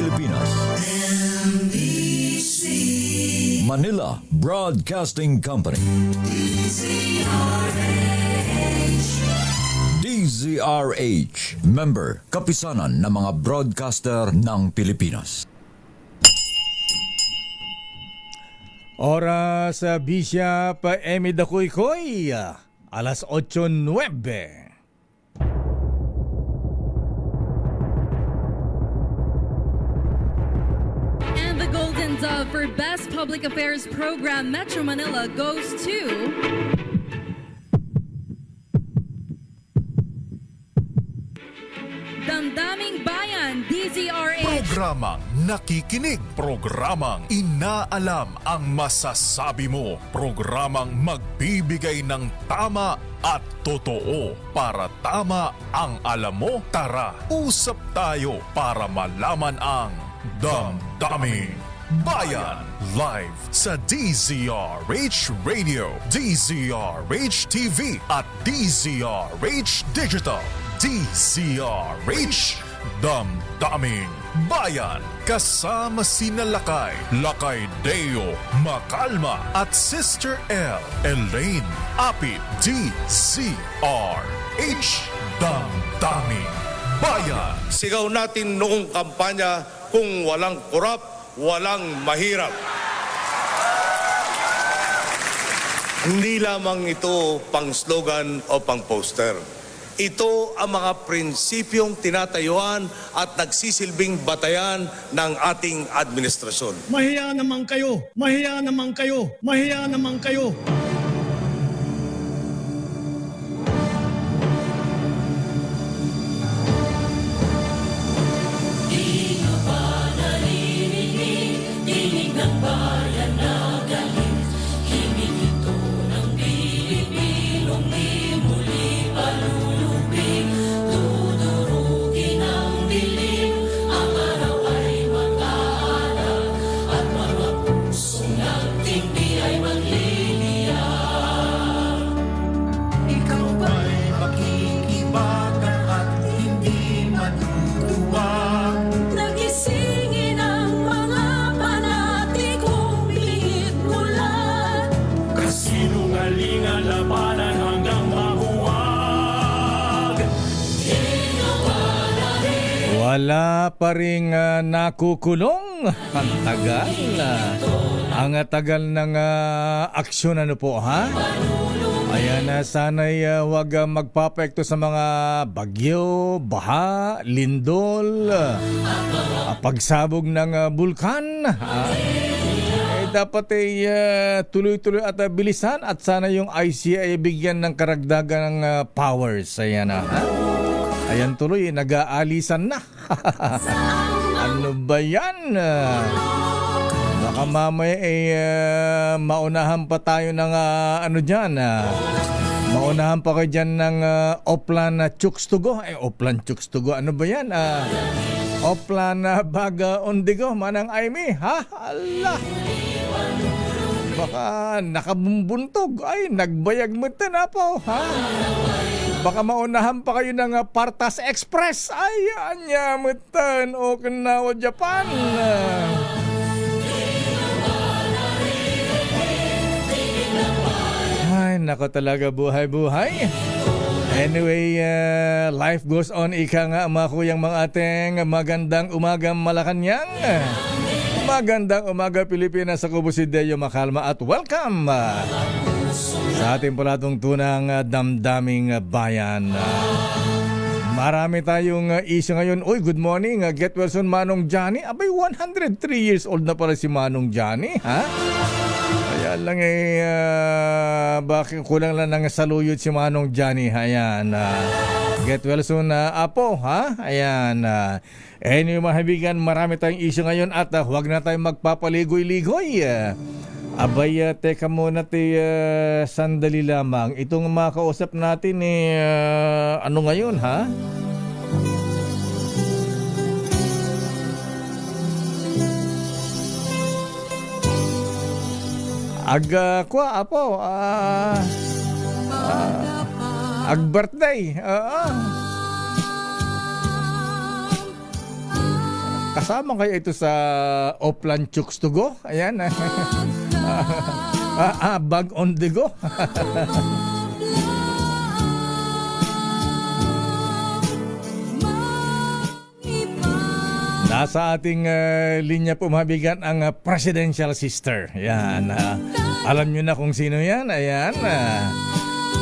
Pilipinas. NBC Manila Broadcasting Company. DZRH, member, kapisanan ng mga broadcaster ng Pilipinas. Oras sa Bishop Emi Dakoy-Koy, alas 8:09. And the Golden Dove for Best Public Affairs Program Metro Manila goes to Damdaming Bayan, DZRH. Programang nakikinig, programang inaalam ang masasabi mo, programang magbibigay ng tama at totoo para tama ang alam mo. Tara, usap tayo para malaman ang Damdaming Bayan. Live sa DZRH Radio, DZRH TV at DZRH Digital. DZRH Damdaming Bayan. Kasama sina Lakay Deo Macalma at Sister L Elaine Apit. DZRH Damdaming Bayan. Sigaw natin noong kampanya, kung walang korap, walang mahirap. Hindi lamang ito pang slogan o pang poster. Ito ang mga prinsipyong tinatayuan at nagsisilbing batayan ng ating administrasyon. Mahiya naman kayo! Mahiya naman kayo! Mahiya naman kayo! Wala pa ring nakukulong. Ang tagal. Ang tagal ng aksyon, ano po, ha? Ayan, sana'y huwag magpapekto sa mga bagyo, baha, lindol, pagsabog ng bulkan. Dapat ay tuloy-tuloy at bilisan at sana yung ICI ay bigyan ng karagdagan ng powers. Ayan, ha? Ayan tuloy, nag-aalisan na. Ano ba yan? Baka mamaya maunahan pa tayo ng ano dyan. Maunahan pa kayo dyan ng Oplan Chukstugo. Oplan Chukstugo, ano ba yan? Oplan Baga Ondigo, Manang Aimee. Ha? Allah! Baka nakabumbuntok. Ay, nagbayag mo ito na po. Ha? Baka maunahan pa kayo ng Partas Express. Ay, anya mutan Okinawa, Japan. Ay, nako talaga, buhay-buhay. Anyway, life goes on. Ika nga, mga kuyang, mga ating magandang umaga Malacanang. Magandang umaga Pilipinas. Ako po si Deo Macalma at welcome sa ating palatungtunang Damdaming Bayan. Marami tayong issue ngayon. Uy, good morning. Get well soon, Manong Johnny. Abay, 103 years old na pala si Manong Johnny, ha? Kaya lang bakit kulang lang ng saluyot si Manong Johnny. Ayan. Get well soon, Apo, ha? Ayan. Anyway, mga kaibigan, marami tayong issue ngayon at huwag na tayong magpapaligoy-ligoy. Abay, teka muna sandali lamang. Itong makausap natin ano ngayon, ha? Kwa, Apo. Ag-birthday. Kasama kayo ito sa Oplan Chooks to go? Ayan. Bag on the go. Nasa ating linya po mabigan ang presidential sister. Ayan. Alam nyo na kung sino yan. Ayan.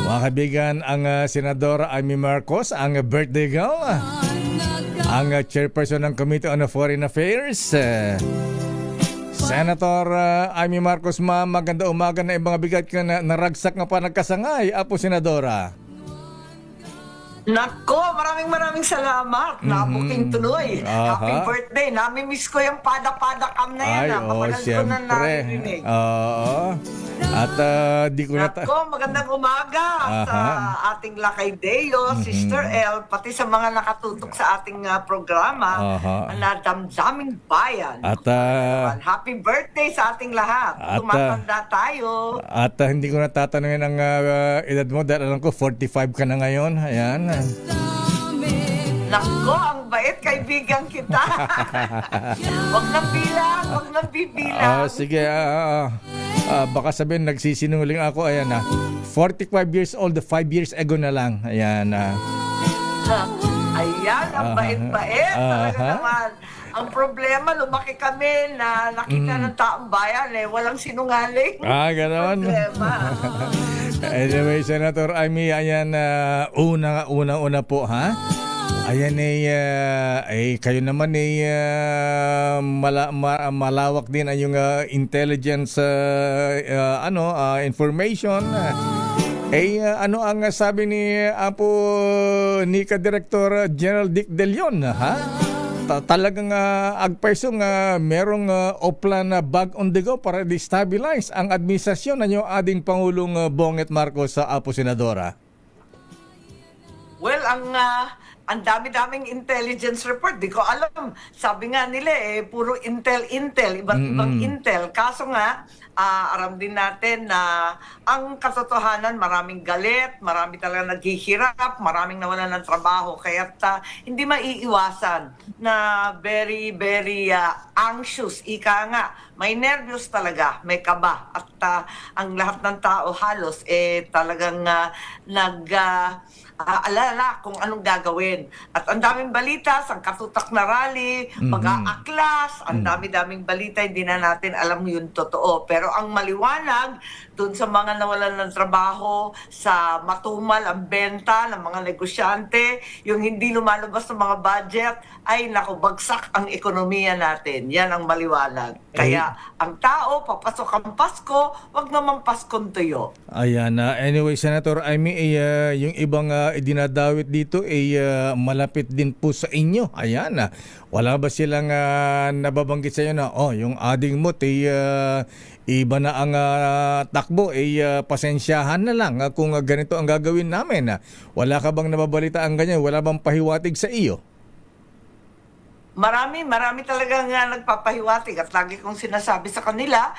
Mga kaibigan, ang Senadora Amy Marcos, ang birthday girl, ang chairperson ng Committee on Foreign Affairs, Senator Amy Marcos, ma'am, maganda umaga na ibang bigat ka na naragsak nga pa nagkasangay, Apo Senadora. Nako, maraming salamat. Nabuking tuloy. Aha. Happy birthday. Nami-miss ko yung pada-padakam na yan. Ay, Matagal ko na siyempre. narinig. Oo. At di ko na... Nako, magandang umaga sa Aha. ating Lakay Deo, Sister El, pati sa mga nakatutok sa ating programa, Aha. na damdaming bayan. At Happy birthday sa ating lahat. At, Tumatanda tayo. hindi ko na tatanungin ang edad mo dahil alam ko 45 ka na ngayon. Ayan. Nako, ang bait, kaibigan kita. Wag nang bilang, wag nang bibilang. Sige, baka sabihin nagsisinungaling ako. Ayan 45 years old, 5 years ago na lang. Ayan. Ayan, ang bait-bait. Talaga Aha. naman. Ang problema, lumaki kami na nakita ng taong bayan, walang sinungaling. Ganoon. Problema. Anyway, Senator Amy, ayan, una po, ha? Ayan kayo naman malawak din ang yung intelligence information. Ano ang sabi ni Apo Nika Director General Dick De Leon, ha? Talagang agpersong merong oplan na bag on the go para destabilize ang administrasyon ng yung ading Pangulong Bonget Marcos sa Apo Senadora. Well, ang dami-daming intelligence report. Di ko alam. Sabi nga nila, puro intel, iba't ibang intel. Kaso nga, aram din natin na ang katotohanan, maraming galit, marami talaga naghihirap, maraming nawalan ng trabaho. Kaya hindi maiiwasan na very, very anxious. Ika nga, may nervyos talaga, may kaba. At ang lahat ng tao halos talagang alala kung anong gagawin. At ang daming balita, ang katutak na rally, mag-aaklas, ang dami-daming balita, hindi na natin alam yung totoo. Pero ang maliwanag, dun sa mga nawalan ng trabaho, sa matumal ang benta ng mga negosyante, yung hindi lumalabas ng mga budget, ay naku, bagsak ang ekonomiya natin. Yan ang maliwanag. Kaya ang tao, papasok ang Pasko, wag naman Paskong tuyo. Ayan. Anyway, Senator Amy, yung ibang dinadawit dito malapit din po sa inyo. Ayan. Wala ba silang nababanggit sa iyo na yung ading mo iba na ang takbo, pasensyahan na lang kung ganito ang gagawin namin. Wala ka bang nababalita ang ganyan? Wala bang pahiwatig sa iyo? Marami talagang nagpapahiwatig at lagi kong sinasabi sa kanila,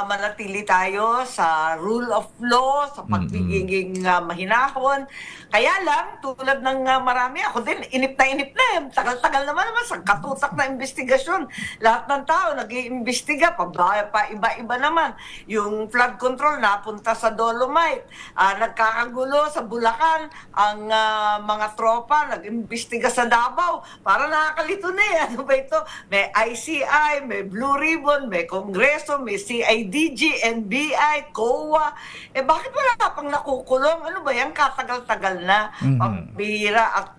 manatili tayo sa rule of law, sa pagiging mahinahon. Kaya lang, tulad ng marami, ako din, inip na. Tagal-tagal naman sa katutak na investigasyon. Lahat ng tao nag-iimbestiga, pa iba-iba naman. Yung flood control napunta sa Dolomite, nagkakagulo sa Bulacan, ang mga tropa nag-imbestiga sa Davao. Para nakakalito na ano ba ito? May ICI, may Blue Ribbon, may Kongreso, may CIDG, NBI, COA. Bakit wala pang nakukulong? Ano ba yan? Katagal-tagal na. Pagbihira at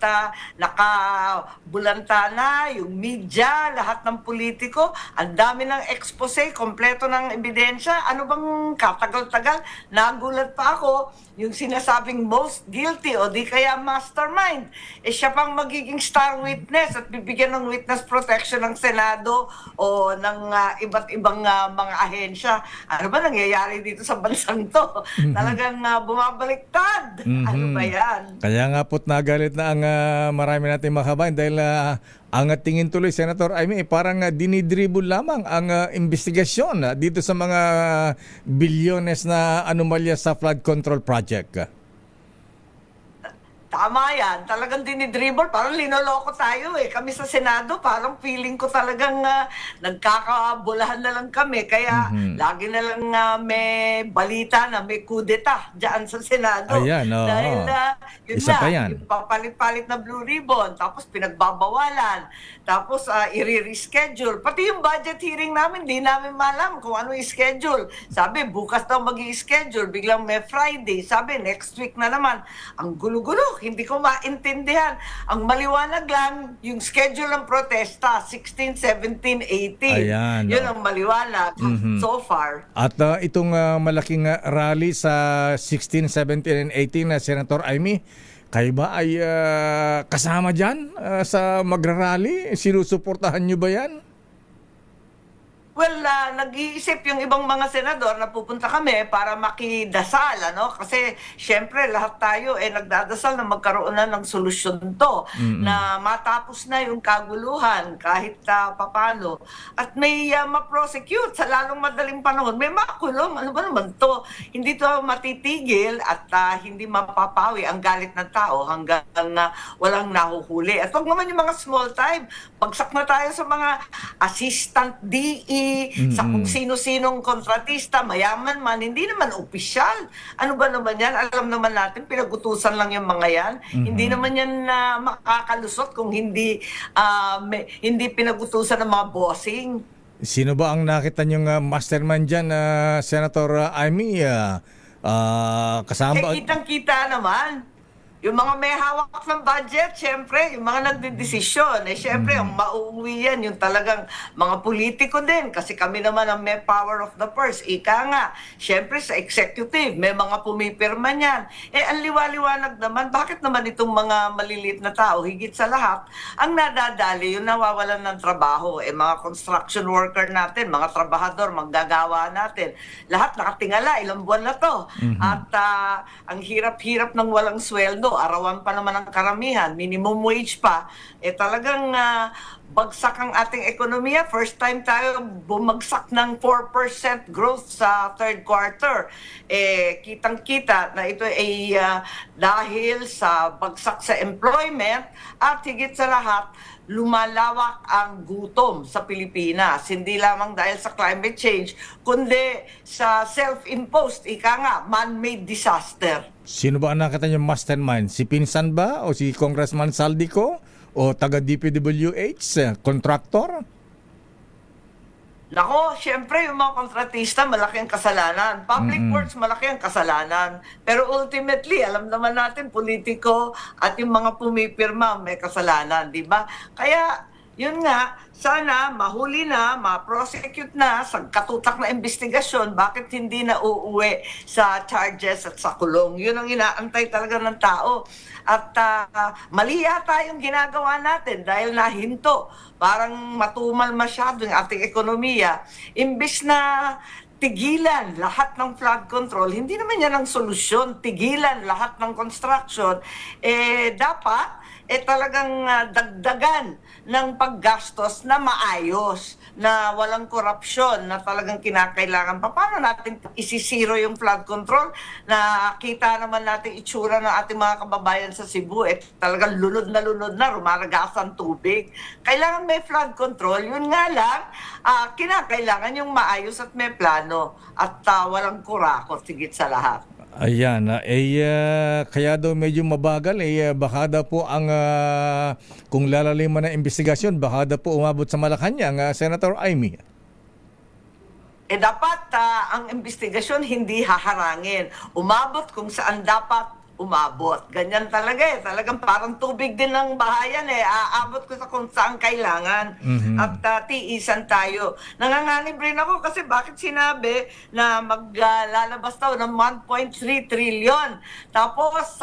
nakabulanta na yung media, lahat ng politiko. Ang dami ng expose, kompleto ng ebidensya. Ano bang katagal-tagal? Nagulat pa ako yung sinasabing most guilty o di kaya mastermind. Siya pang magiging star witness at bibigyan ng witness protection ng Senado o ng iba't ibang mga ahensya. Ano ba nangyayari dito sa bansang to? Talagang bumabaliktad. Ano ba yan? Kaya nga po't nagalit na ang marami natin mga kabayan dahil ang tingin tuloy, Senator Amy, parang dinidribble lamang ang investigasyon dito sa mga bilyones na anomalya sa flood control project. Tama yan. Talagang dinidribble. Parang linoloko tayo eh. Kami sa Senado, parang feeling ko talagang nagkakabulahan na lang kami. Kaya lagi na lang may balita na may kudeta dyan sa Senado. Ayan, oo. Dahil yun Isa na, pa yan. yung papalit-palit na blue ribbon, tapos pinagbabawalan, tapos i-reschedule. Pati yung budget hearing namin, di namin malam kung ano yung schedule. Sabi, bukas daw mag-i-schedule. Biglang may Friday. Sabi, next week na naman. Ang gulo-gulo. Hindi ko maintindihan. Ang maliwanag lang, yung schedule ng protesta, 16, 17, 18. Ayan, Yun oh. ang maliwanag so far. At itong malaking rally sa 16, 17, and 18 na Senator Amy, kayo ba ay kasama dyan sa magrarally? Sinusuportahan nyo ba yan? Well, nag-iisip yung ibang mga senador na pupunta kami para makidasal, ano? Kasi, syempre, lahat tayo nagdadasal na magkaroon na ng solusyon to, na matapos na yung kaguluhan kahit papano. At may ma-prosecute sa lalong madaling panahon. May makulong. Ano ba naman to? Hindi to matitigil at hindi mapapawi ang galit ng tao hanggang walang nahuhuli. At huwag naman yung mga small time. Bagsak na tayo sa mga assistant DE, sa kung sino-sinong kontratista, mayaman man, hindi naman opisyal. Ano ba naman yan? Alam naman natin, pinagutusan lang yung mga yan. Hindi naman yan makakalusot kung hindi pinagutusan ng mga bossing. Sino ba ang nakita niyong mastermind dyan, Senator Amy? Kasama ba? Kitang-kita naman. Yung mga may hawak ng budget, syempre, yung mga nagdidesisyon, syempre, ang mauuwi yan, yung talagang mga politiko din, kasi kami naman ang may power of the purse. Ika nga, syempre sa executive, may mga pumipirma niyan. Ang liwaliwanag naman, bakit naman itong mga maliliit na tao, higit sa lahat, ang nadadali, yung nawawalan ng trabaho, mga construction worker natin, mga trabahador, manggagawa natin, lahat nakatingala, ilang buwan na to. At ang hirap-hirap ng walang sweldo, arawan pa naman ang karamihan, minimum wage pa, talagang bagsak ang ating ekonomiya. First time tayo bumagsak ng 4% growth sa third quarter. Kitang-kita na ito ay dahil sa bagsak sa employment at higit sa lahat, lumalawak ang gutom sa Pilipinas. Hindi lamang dahil sa climate change, kundi sa self-imposed, man-made disaster. Sino ba ang nakita niyong mastermind? Si Pinsan ba? O si Congressman Saldico? O taga-DPWH? Contractor? Nako, syempre yung mga kontratista, malaki ang kasalanan. Public works, malaki ang kasalanan. Pero ultimately, alam naman natin, politiko at yung mga pumipirma may kasalanan, di ba? Kaya, yun nga, sana mahuli na, ma-prosecute na sa katutak na investigasyon, bakit hindi na uuwi sa charges at sa kulong. Yun ang inaantay talaga ng tao. At mali yata yung ginagawa natin dahil nahinto. Parang matumal masyado yung ating ekonomiya. Imbis na tigilan lahat ng flood control, hindi naman yan ang solusyon. Tigilan lahat ng construction. Dapat talagang dagdagan ng paggastos na maayos, na walang korupsyon, na talagang kinakailangan. Paano natin isisiro yung flood control? Nakita naman natin itsura ng ating mga kababayan sa Cebu, talagang lunod na, rumaragas ang tubig. Kailangan may flood control. Yun nga lang, kinakailangan yung maayos at may plano at walang kurakot, sigit sa lahat. Ayan, kaya daw medyo mabagal, baka daw po ang, kung lalaliman ng investigasyon, baka daw po umabot sa Malacanang, Senator Amy. Dapat ang investigasyon hindi haharangin. Umabot kung saan dapat umabot. Ganyan talaga Talagang parang tubig din ng bahayan Aabot ko sa kung saan kailangan. At tiisan tayo. Nanganganib rin ako kasi bakit sinabi na maglalabas daw ng 1.3 trillion. Tapos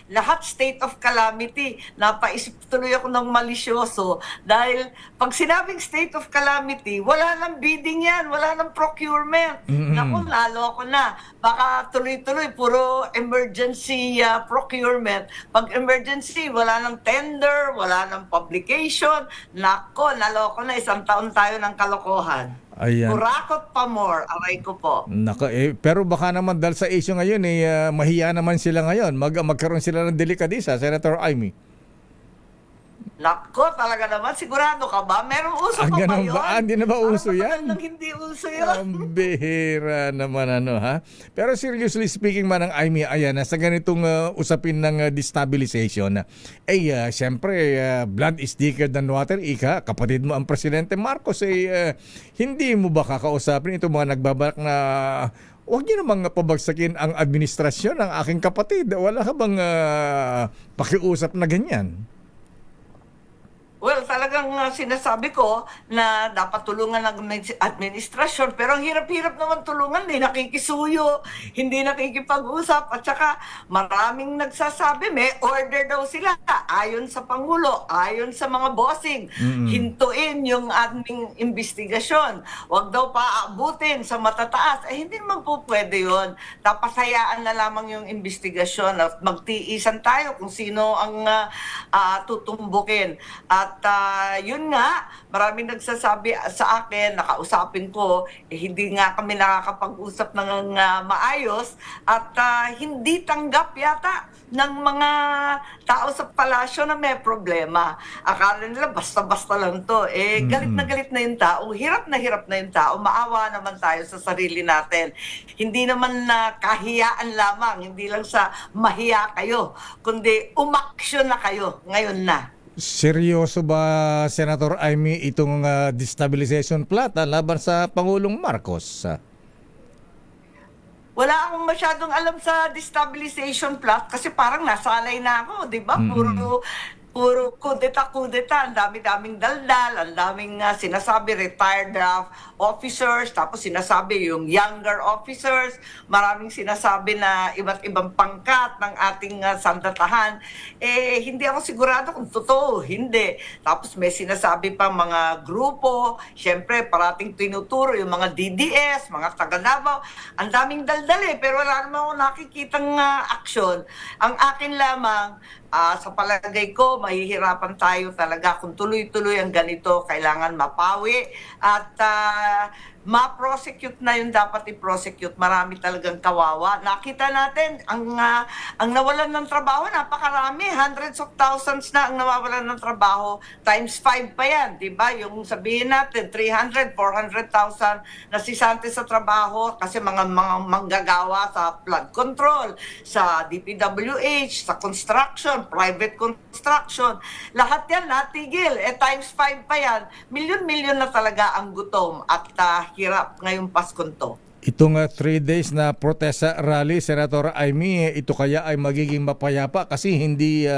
lahat state of calamity. Napaisip tuloy ako ng malisyoso dahil pag sinabing state of calamity, wala nang bidding yan, wala nang procurement. Naku, lalo ako na. Baka tuloy-tuloy, puro emergency procurement. Pag emergency, wala nang tender, wala nang publication. Nako, naloko na, isang taon tayo ng kalokohan. Ayan. Kurakot pa more, aray ko po. Pero baka naman dahil sa issue ngayon, mahiya naman sila ngayon. Magkaroon sila ng delikadisa, Senator Amy. Nako, talaga naman, sigurado ka ba? Merong uso pa ba Ganun yun? ba? Hindi na ba uso Parang yan? matagal nang hindi uso yun. Ang bihira naman ha. Pero seriously speaking man ng Amy, ayan, sa ganitong usapin ng destabilization, siyempre, blood is thicker than water, kapatid mo ang Presidente Marcos, hindi mo ba kakausapin itong mga nagbabalak na huwag niyo namang pabagsakin ang administrasyon ng aking kapatid? Wala ka bang pakiusap na ganyan? Well, talagang sinasabi ko na dapat tulungan ng administrasyon, pero ang hirap-hirap naman tulungan, hindi nakikisuyo, hindi nakikipag-usap, at saka maraming nagsasabi, may order daw sila, ayon sa Pangulo, ayon sa mga bossing, hintuin yung aming investigasyon, wag daw paabutin sa matataas, hindi naman po pwede yun. Dapat hayaan na lamang yung investigasyon at magtiisan tayo kung sino ang tutumbukin. At yun nga, maraming nagsasabi sa akin, nakausapin ko, hindi nga kami nakakapag-usap ng maayos at hindi tanggap yata ng mga tao sa palasyo na may problema. Akala nila basta-basta lang to. Galit na yung tao, hirap na yung tao, maawa naman tayo sa sarili natin. Hindi naman na kahiyaan lamang, hindi lang sa mahiya kayo, kundi umaksyon na kayo ngayon na. Seryoso ba, Senator Amy, itong destabilization plot laban sa Pangulong Marcos? Wala akong masyadong alam sa destabilization plot kasi parang nasanay na ako, di ba? Puro kudeta, ang dami-daming daldal, ang daming sinasabi retired officers, tapos sinasabi yung younger officers, maraming sinasabi na iba't ibang pangkat ng ating sandatahan. Hindi ako sigurado kung totoo, hindi. Tapos may sinasabi pa mga grupo, syempre parating tinuturo yung mga DDS, mga taga-Davao, ang daming daldal pero wala naman ako nakikitang aksyon. Ang akin lamang, sa palagay ko, mahihirapan tayo talaga kung tuloy-tuloy ang ganito. Kailangan mapawi at ma-prosecute na yung dapat i-prosecute. Marami talagang kawawa. Nakita natin, ang nawalan ng trabaho, napakarami. Hundreds of thousands na ang nawawalan ng trabaho. Times 5 pa yan, di ba? Yung sabihin natin, 300, 400,000 na sisante sa trabaho kasi mga manggagawa sa flood control, sa DPWH, sa construction, private construction. Lahat yan natigil. Times 5 pa yan. Milyon-milyon na talaga ang gutom at hirap ngayong Paskong to. Itong 3 days na protesta rally, Senator Amy, ito kaya ay magiging mapayapa kasi hindi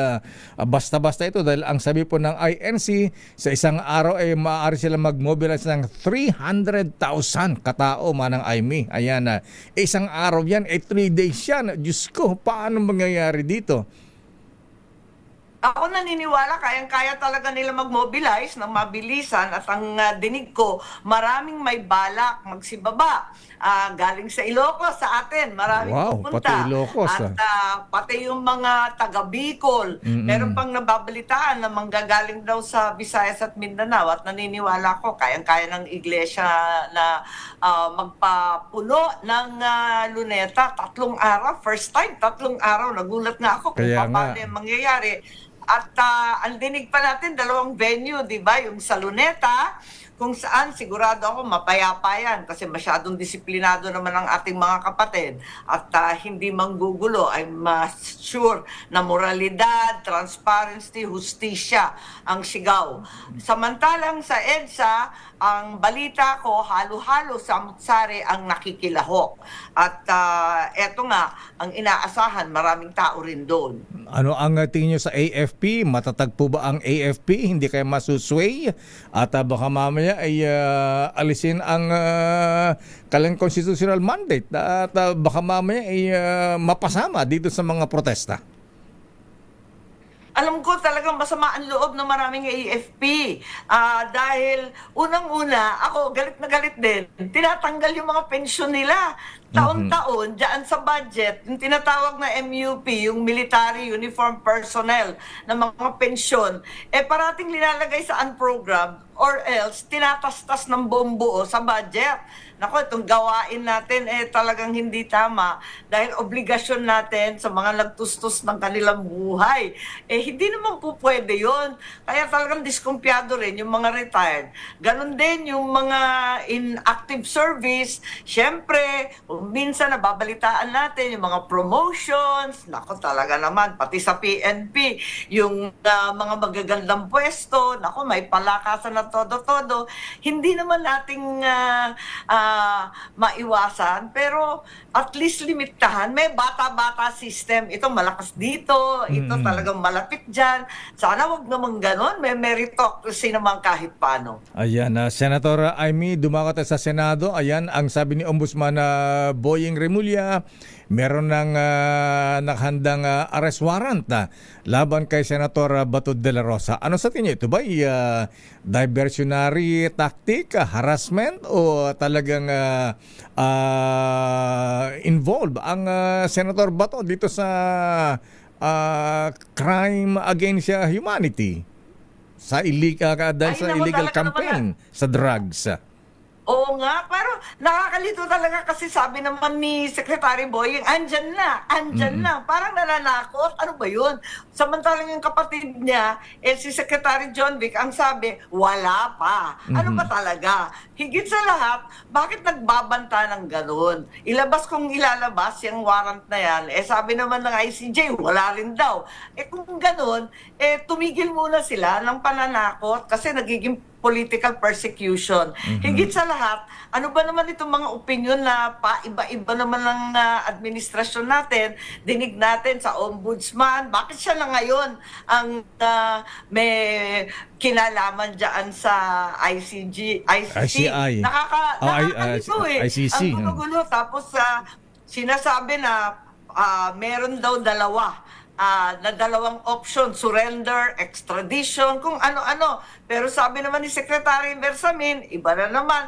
basta-basta ito dahil ang sabi po ng INC, sa isang araw ay maaari sila mag-mobilize ng 300,000 katao manang Amy. Ayan na. Isang araw yan, 3 days yan. Diyos ko, paano mangyayari dito? Ako naniniwala, kayang-kaya talaga nila mag-mobilize ng mabilisan at ang dinig ko, maraming may balak magsibaba. Galing sa Ilocos sa atin, maraming pupunta. Pati Ilocos. At pati yung mga taga-Bicol. Meron pang nababalitaan na manggagaling daw sa Visayas at Mindanao at naniniwala ko, kayang-kaya ng iglesia na magpapuno ng luneta. 3 araw, first time, 3 araw. Nagulat nga ako kung paano yung mangyayari. At ang dinig pa natin, 2 venue, di ba? Yung sa Luneta, kung saan sigurado ako mapayapa yan kasi masyadong disiplinado naman ang ating mga kapatid at hindi manggugulo. I'm sure na moralidad, transparency, hustisya ang sigaw. Samantalang sa EDSA, ang balita ko, halo-halo samut-sari ang nakikilahok. At eto nga, ang inaasahan, maraming tao rin doon. Ano ang tingin nyo sa AFP? Matatag po ba ang AFP? Hindi kayo masusway? At baka mamaya ay alisin ang kanilang constitutional mandate at baka mamaya ay mapasama dito sa mga protesta. Alam ko talagang masama ang loob ng maraming AFP. Dahil unang-una, ako galit na galit din. Tinatanggal yung mga pensyon nila. taon-taon, dyan sa budget, yung tinatawag na MUP, yung Military Uniform Personnel na mga pensyon, parating linalagay sa unprogrammed or else tinatastas ng buong buo sa budget. Nako, itong gawain natin talagang hindi tama dahil obligasyon natin sa mga nagtustos ng kanilang buhay. Hindi naman po pwede yun. Kaya talagang diskumpiyado rin yung mga retired. Ganon din yung mga in active service. Siyempre, minsan nababalitaan natin yung mga promotions. Nako, talaga naman, pati sa PNP, yung mga magagandang pwesto. Nako, may palakasan na todo-todo. Hindi naman nating maiwasan, pero at least limitahan. May bata-bata system. Ito malakas dito, ito talagang malapit dyan. Sana wag naman ganon. May meritocracy naman kahit paano. Ayan, Senator Amy, dumakot sa Senado. Ayan, ang sabi ni Ombudsman Boying Remulla, meron ng nakahandang arrest warrant laban kay Senator Bato de la Rosa. Ano sa tingin ito ba? Diversionary tactic, harassment, o talagang involved ang Senator Bato dito sa crime against humanity? Sa illegal campaign sa drugs. Oo nga, pero nakakalito talaga kasi sabi naman ni Secretary Boying, andyan na. Parang nananakot. Ano ba yun? Samantalang yung kapatid niya, si Secretary John Vic, ang sabi, wala pa. Ano ba talaga? Higit sa lahat, bakit nagbabanta ng ganun? Ilabas kung ilalabas yung warrant na yan, sabi naman ng ICJ, wala rin daw. Kung ganun, tumigil muna sila ng pananakot kasi nagiging political persecution. Higit sa lahat, ano ba naman itong mga opinion na iba-iba naman ng administrasyon natin, dinig natin sa ombudsman, bakit siya na ngayon ang may kinalaman dyan sa ICC? ICI. Nakakalito ICC. Ang gulo-gulo. Tapos sinasabi na meron daw na dalawang option, surrender, extradition, kung ano-ano. Pero sabi naman ni Secretary Bersamin, iba na naman,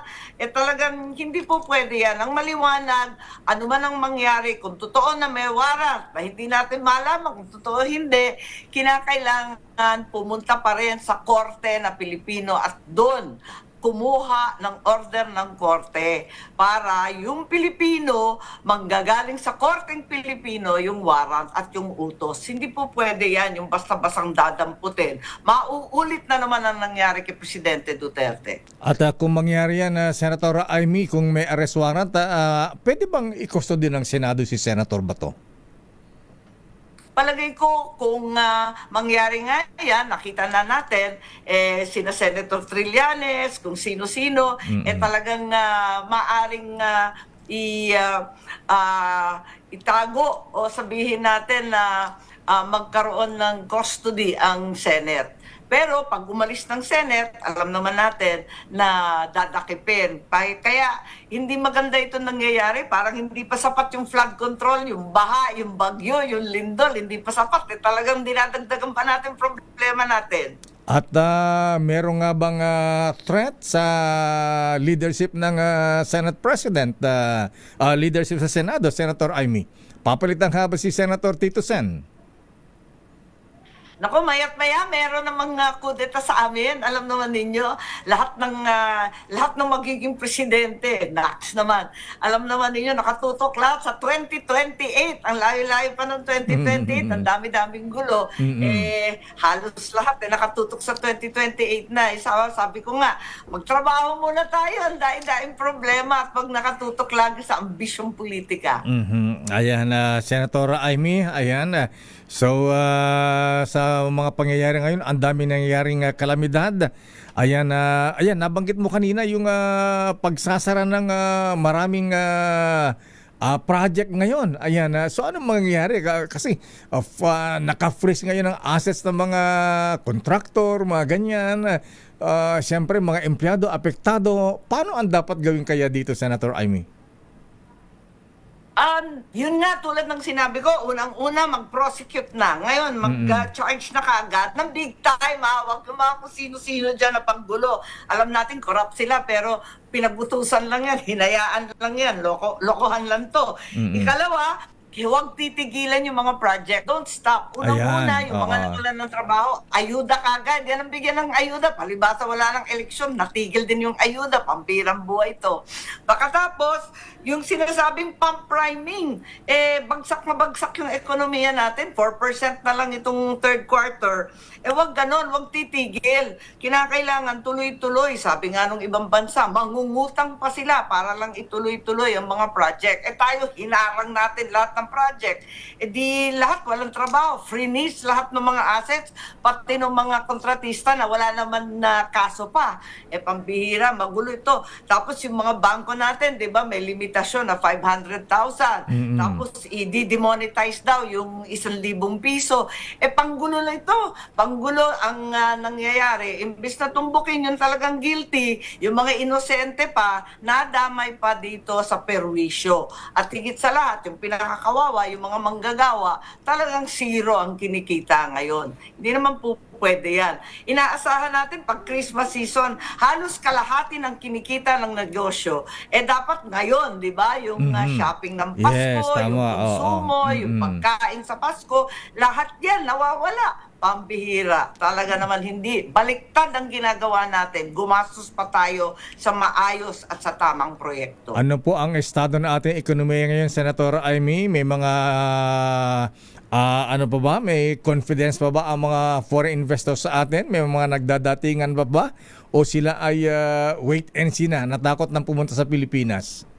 talagang hindi po pwede yan. Ang maliwanag, ano man ang mangyari, kung totoo na may warrant, na hindi natin malaman kung totoo hindi, kinakailangan pumunta pa rin sa korte na Pilipino at doon kumuha ng order ng korte para yung Pilipino manggagaling sa korteng Pilipino yung warrant at yung utos. Hindi po pwede yan yung basta-basang dadamputin. Mauulit na naman ang nangyari kay Presidente Duterte. At kung mangyari yan, Senator Amy, kung may arrest warrant, pwede bang i-custody ng Senado si Senator Bato? Palagay ko kung mangyari nga yan, nakita na natin, sina Senator Trillanes, kung sino-sino, talagang maaring itago o sabihin natin na magkaroon ng custody ang Senate. Pero pag umalis ng Senate, alam naman natin na dadakipin. Kaya hindi maganda ito nangyayari. Parang hindi pa sapat yung flood control, yung baha, yung bagyo, yung lindol. Hindi pa sapat. Talagang dinadagdagan pa natin problema natin. At meron nga bang threat sa leadership ng Senate President, leadership sa Senado, Senator Amy? Papalitan nga ba si Senator Tito Sen? Nako, mayat-maya, meron namang kudeta sa amin. Alam naman ninyo, lahat ng magiging presidente, naks naman. Alam naman ninyo, nakatutok lahat sa 2028. Ang layo-layo pa ng 2028, ang dami-daming gulo. Halos lahat nakatutok sa 2028 na. Sabi ko nga, magtrabaho muna tayo. Ang daing problema at pag nakatutok lagi sa ambisyong politika. Ayan, Senator Amy, ayan. So, sa mga pangyayari ngayon, ang dami nangyayaring kalamidad. Ayan, nabanggit mo kanina yung pagsasara ng maraming project ngayon. Ayan, so anong mangyayari? Kasi naka-freeze ngayon ang assets ng mga kontraktor, mga ganyan. Siyempre, mga empleyado, apektado. Paano ang dapat gawin kaya dito, Senator Amy? Yun nga, tulad ng sinabi ko, unang-una, mag-prosecute na. Ngayon, mag-charge na kaagad ng big time, Huwag yung mga kung sino-sino dyan na panggulo. Alam natin, corrupt sila, pero pinagutusan lang yan, hinayaan lang yan, lokohan lang to. Ikalawa, huwag titigilan yung mga project. Don't stop. Unang-una, Ayan, yung mga oo. nagulan ng trabaho, ayuda kagad. Yan ang bigyan ng ayuda. Palibasa wala ng eleksyon, natigil din yung ayuda. Pampirang buhay to. Pagkatapos, yung sinasabing pump priming, bagsak na bagsak yung ekonomiya natin. 4% na lang itong third quarter. Wag ganon, wag titigil. Kinakailangan tuloy-tuloy. Sabi nga nung ibang bansa, mangungutang pa sila para lang ituloy-tuloy ang mga project. Tayo, hinarang natin lahat ng project. Di lahat walang trabaho. Freeze lahat ng mga assets, pati ng mga kontratista na wala naman na kaso pa. Pambihira, magulo ito. Tapos yung mga bangko natin, di ba, may limitasyon na 500,000. Tapos i-demonetize daw yung 1,000 piso. Panggulo na ito. Panggulo ang nangyayari. Imbis na tumbukin yung talagang guilty, yung mga inosente pa, nadamay pa dito sa perwisyo. At higit sa lahat, yung pinakakawawa, yung mga manggagawa, talagang zero ang kinikita ngayon. Hindi naman po pwede yan. Inaasahan natin pag Christmas season, halos kalahati ng kinikita ng negosyo. Dapat ngayon, di ba? Yung shopping ng Pasko, Yes, tama. yung konsumo, Oo. yung pagkain sa Pasko, lahat yan nawawala. Pambihira. Talaga naman hindi. Baliktad ang ginagawa natin. Gumastos pa tayo sa maayos at sa tamang proyekto. Ano po ang estado ng ating ekonomiya ngayon, Senator Amy? May mga ano pa ba? May confidence pa ba ang mga foreign investors sa atin? May mga nagdadatingan pa ba? O sila ay wait and see na, natakot nang pumunta sa Pilipinas?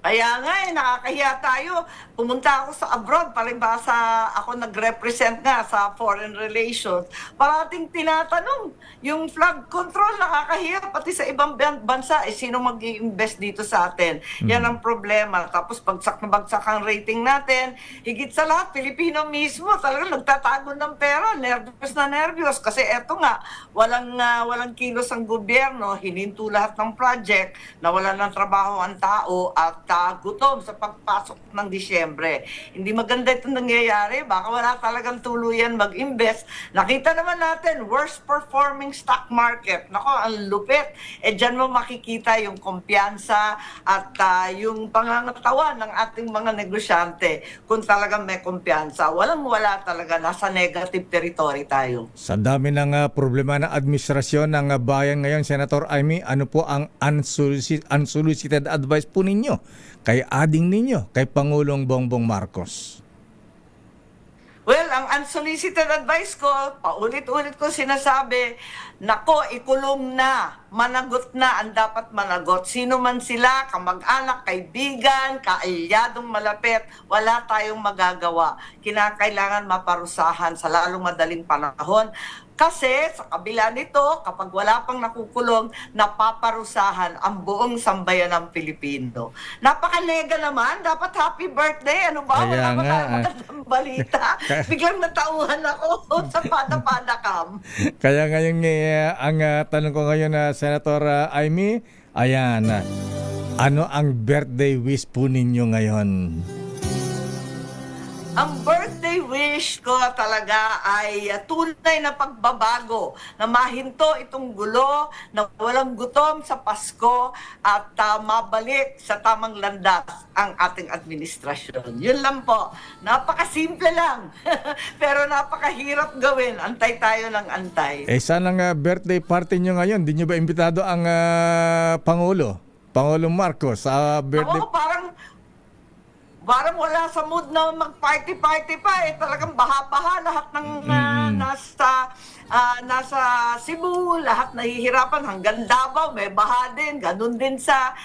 Kaya nga nakakahiya tayo. Pumunta ako sa abroad, palibasa ako nag-represent nga sa foreign relations. Parating tinatanong, yung flood control nakakahiya, pati sa ibang bansa, sino mag-i-invest dito sa atin? Yan ang problema. Tapos bagsak na bagsak ang rating natin. Higit sa lahat, Pilipino mismo, talagang nagtatago ng pera, nervous. Kasi eto nga, walang kilos ang gobyerno, hininto lahat ng project, nawalan ng trabaho ang tao, at gutom sa pagpasok ng Disyembre. Hindi maganda itong nangyayari. Baka wala talagang tuluyan mag-invest. Nakita naman natin, worst performing stock market. Nako, ang lupit. Dyan mo makikita yung kumpiyansa at yung pangangatawan ng ating mga negosyante. Kung talagang may kumpiyansa, walang-wala talaga. Nasa negative territory tayo. Sa dami ng problema ng administrasyon ng bayan ngayon, Senator Amy, ano po ang unsolicited advice po ninyo kay ading ninyo, kay Pangulong Bongbong Marcos? Well, ang unsolicited advice ko, paulit-ulit ko sinasabi, nako, ikulong na, managot na ang dapat managot. Sino man sila, kamag-anak, kaibigan, kaalyadong malapit, wala tayong magagawa. Kinakailangan maparusahan sa lalong madaling panahon. Kasi sa kabila nito, kapag wala pang nakukulong, napaparusahan ang buong sambayan ng Pilipino. Napaka-nega naman, dapat happy birthday. Ano ba? Kaya Wala ba nga, tayong magandang balita? Biglang natauhan ako sa pada-padakam. Kaya ngayon ang tanong ko ngayon, Senator Amy, ayan, ano ang birthday wish po ninyo ngayon? Ang birthday wish ko talaga ay tunay na pagbabago, na mahinto itong gulo, na walang gutom sa Pasko at mabalik sa tamang landas ang ating administrasyon. Yun lang po. Napakasimple lang. Pero napakahirap gawin. Antay tayo ng antay. Saan ang birthday party nyo ngayon? Di nyo ba imbitado ang Pangulong Marcos sa birthday? Ako parang wala sa mood na mag-party-party pa Talagang baha-baha lahat ng nasa Cebu, lahat nahihirapan hanggang Davao, may baha din. Ganun din sa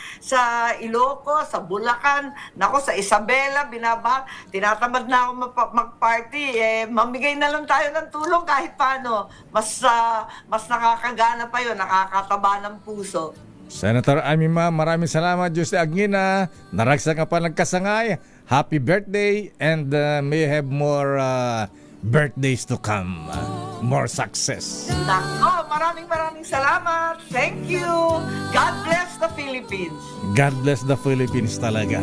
Ilocos, sa Bulacan, nako sa Isabela, binabaha. Tinatamad na ako mag-party. Mamigay na lang tayo ng tulong kahit paano. Mas nakakagana pa yun, nakakataba ng puso. Senator Amy, maraming salamat. Diyos Agina, naragsa ka pa nagkasangay. Happy birthday and may have more birthdays to come. More success. Nako, maraming salamat. Thank you. God bless the Philippines. God bless the Philippines talaga.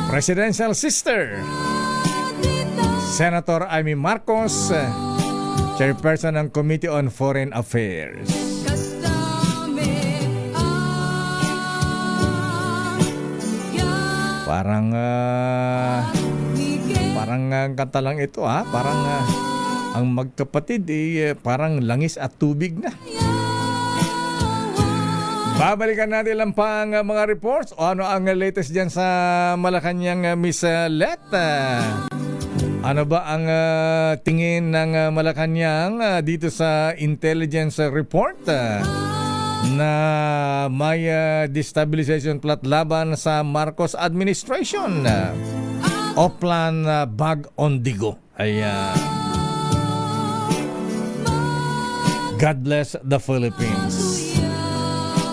Presidential Sister, Senator Amy Marcos, Chairperson ng Committee on Foreign Affairs. Parang ang kanta lang ito parang ang magkapatid parang langis at tubig na. Babalikan natin lang pa ang mga reports o ano ang latest dyan sa Malacanang, Miss Let. Ano ba ang tingin ng Malacanang dito sa intelligence report na may destabilization plot laban sa Marcos administration o plan Bag on Digo? Ayan. God bless the Philippines.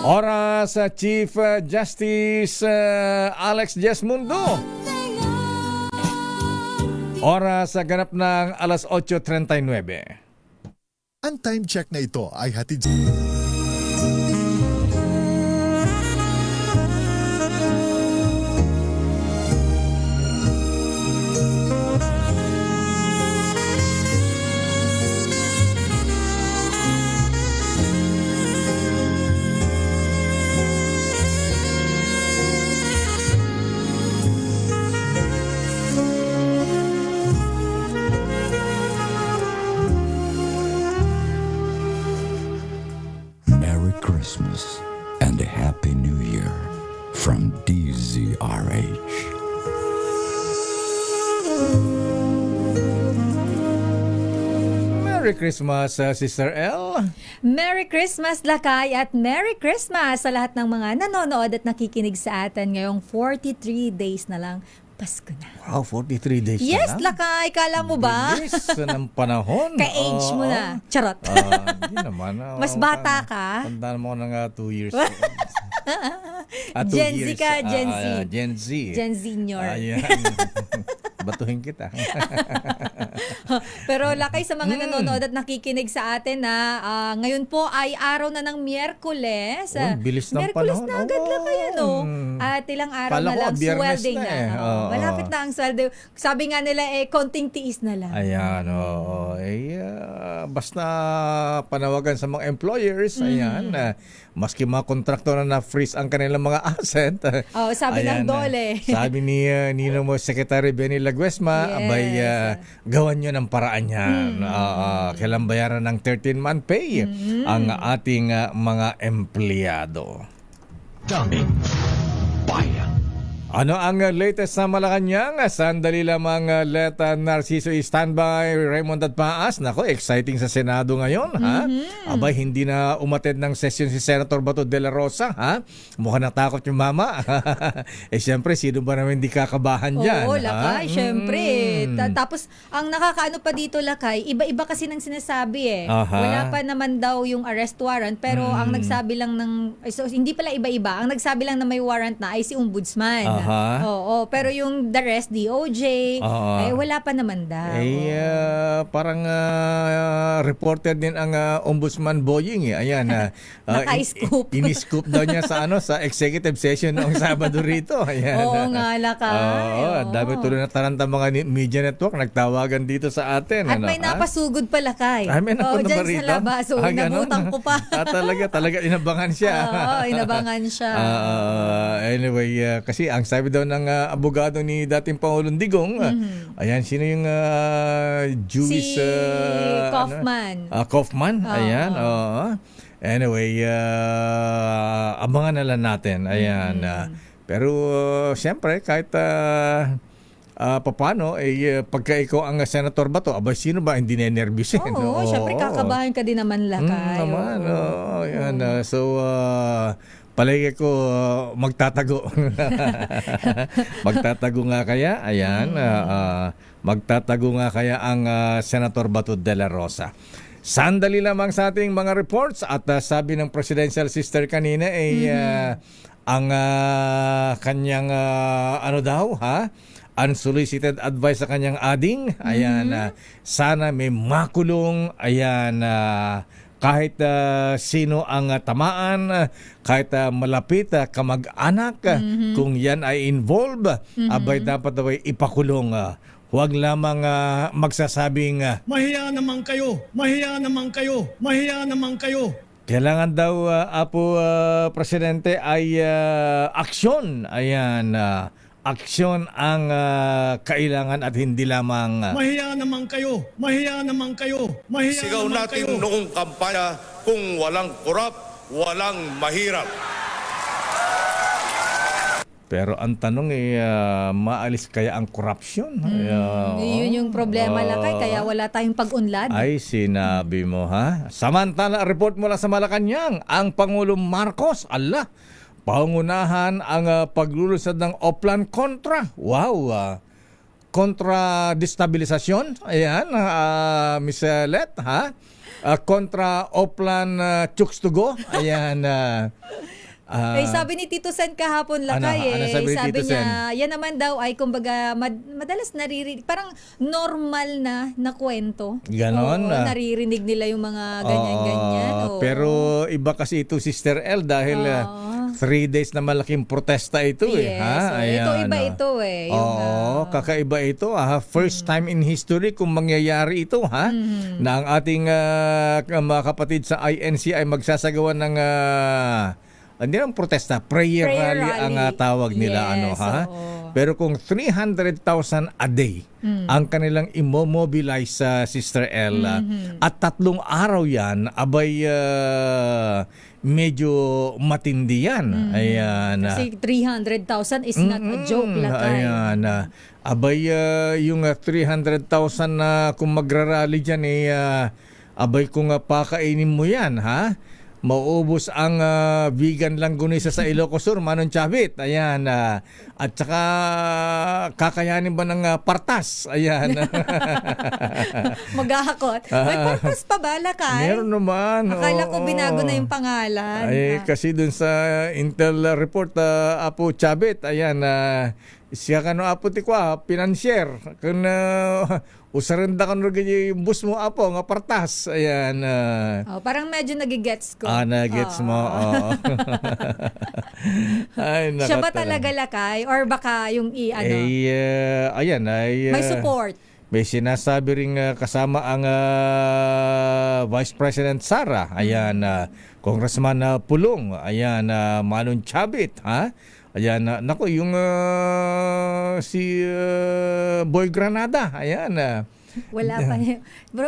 Oras Chief Justice Alex Jesmundo. Oras ganap ng alas 8:39. Ang time check na ito ay hatid Merry Christmas and a Happy New Year from DZRH. Merry Christmas, Sister L. Merry Christmas, Lakay, at Merry Christmas sa lahat ng mga nanonood at nakikinig sa atin ngayong 43 days na lang. Pasko na. Wow, 43 days Yes, na lang. Lakay, kala mo ba? Bilis ng panahon. Ka-age mo na. Charot. Hindi naman. Mas bata ka. Tandaan mo na nga 2 years. Gen Z ka, Gen Z. Gen Z. Gen Senior. Ayan. Batuhin kita. Pero Lakay, sa mga nanonood at nakikinig sa atin na ngayon po ay araw na ng Miyerkules. Oh, bilis ng Miyerkules panahon. na agad, Lakay, ano? At ilang araw Kala na ko, lang, Biyernes sweldo na na. eh. Oo. Malapit na ang sweldo. Sabi nga nila, konting tiis na lang. Ayan, oo. Basta panawagan sa mga employers, ayan, maski mga kontraktor na na-freeze ang kanilang mga asset. Sabi ng Dole. Sabi ni Nino mo, Secretary Benny Laguesma, Yes. abay, gawan nyo ng paraan yan. Kailan bayaran ng 13-month pay ang ating mga empleyado. Daming bayan. Ano ang latest sa Malacanang? Sandali lamang Leta Narciso standby, Raymond at Paas. Nako, exciting sa Senado ngayon, ha? Abay, hindi na umattend ng session si Senator Bato de la Rosa, ha? Mukhang natakot yung mama. Siyempre, sino ba naman hindi kakabahan dyan? Oo, ha? Lakay, syempre. Tapos, ang nakakaano pa dito, Lakay, iba-iba kasi nang sinasabi Aha. Wala pa naman daw yung arrest warrant, pero ang nagsabi lang hindi pala iba-iba. Ang nagsabi lang na may warrant na ay si Ombudsman. Aha. Oo, pero yung the rest, DOJ, wala pa naman daw. Parang reporter din ang Ombudsman Boying. Ayan. Naka-scoop. Ini-scoop daw niya sa sa executive session noong Sabado rito. Ayan. Oo nga, Lakay. Oo, dami tuloy na taranta mga media network nagtawagan dito sa atin. At may napasugod pa, Lakay. Ay, may napunta ba dyan rito? sa labas. So, Ganun? nabutang ko pa. Talaga inabangan siya. Oo, inabangan siya. Anyway, kasi ang sabi daw ng abogado ni dating Pangulong Digong, ayan, sino yung Jewish... Si Kaufman. Kaufman, ayan. Anyway, abangan na lang natin. Ayan. Pero, siyempre, kahit... paano pagka ikaw ang Senator Bato, abay sino ba hindi nenervyusin? Oo, syempre kakabahan ka din naman, Lakay. Naman, yan. So, palagi ko magtatago. Magtatago nga kaya, ayan, magtatago nga kaya ang Senator Bato de la Rosa. Sandali lamang sa ating mga reports at sabi ng Presidential Sister kanina ang kanyang unsolicited advice sa kanyang ading, ayan, sana may makulong, ayan, kahit sino ang tamaan, kahit malapit kamag-anak, kung yan ay involved, abay dapat daw ay ipakulong. Huwag lamang magsasabing Mahiya naman kayo. Mahiya naman kayo. Mahiya naman kayo. kailangan daw, Apo Presidente, ay aksyon. Ayan, aksyon ang kailangan at hindi lamang Mahiya naman kayo. Mahiya naman kayo. Mahiya Sigaw naman natin kayo. noong kampanya, kung walang korap, walang mahirap. pero ang tanong maalis kaya ang corruption? Yun yung problema, Lakay, kaya wala tayong pag-unlad. Ay, sinabi mo, ha? Samantala, report mula sa Malacanang, ang Pangulong Marcos, pangunahan ang paglulunsad ng Oplan Kontra. Wow! Kontra destabilisasyon. Ayan, Miss Let, ha? Kontra Oplan Chooks to go. Ayan. Sabi ni Tito Sen kahapon, Lakay, ano sabi ni Tito niya, yan naman daw ay kumbaga madalas naririnig, parang normal na kwento. Ganon, Oo, naririnig nila yung mga ganyan-ganyan. Oo. Pero iba kasi ito, Sister L, dahil 3 days na malaking protesta ito. Yes, Ha? so ito iba ito Yung, kakaiba ito. First time in history kung mangyayari ito, ha? Na ang ating mga kapatid sa INC ay magsasagawa ng hindi lang protesta, prayer rally ang tawag nila. Yes, ha? oo. Pero kung 300,000 a day ang kanilang imomobilize sa Sister L, at 3 araw yan, abay medyo matindi yan. Ayan. Kasi 300,000 is not a joke, Lakay. Ayan. Abay yung 300,000 na kung magrarally dyan, abay kung pakainin mo yan, ha? Mauubos ang vegan langgunisa sa Ilocos Sur, Manong Chavit. Ayan. At saka kakayanin ba ng partas? Ayan. Maghahakot. May purpose pa ba, Lakay? Meron naman. Akala ko oo. binago na yung pangalan. Ay, kasi dun sa Intel report, Apo Chavit, ayan, siya kano Apo tikwa, financier. Kung usarenda ka nung yung bus mo, Apo, nga partas. Ayan. Parang medyo nagigets ko. Nagets mo. Oo. Ay, Siya ba nakatala. talaga, Lakay? Or baka yung Ayan, ay... may support? May sinasabi rin kasama ang Vice President Sara. Ayan, Congressman Pulong. Ayan, Manong Chavit. Ha? Ayan, naku, yung si Boy Granada. Ayan. Wala pa.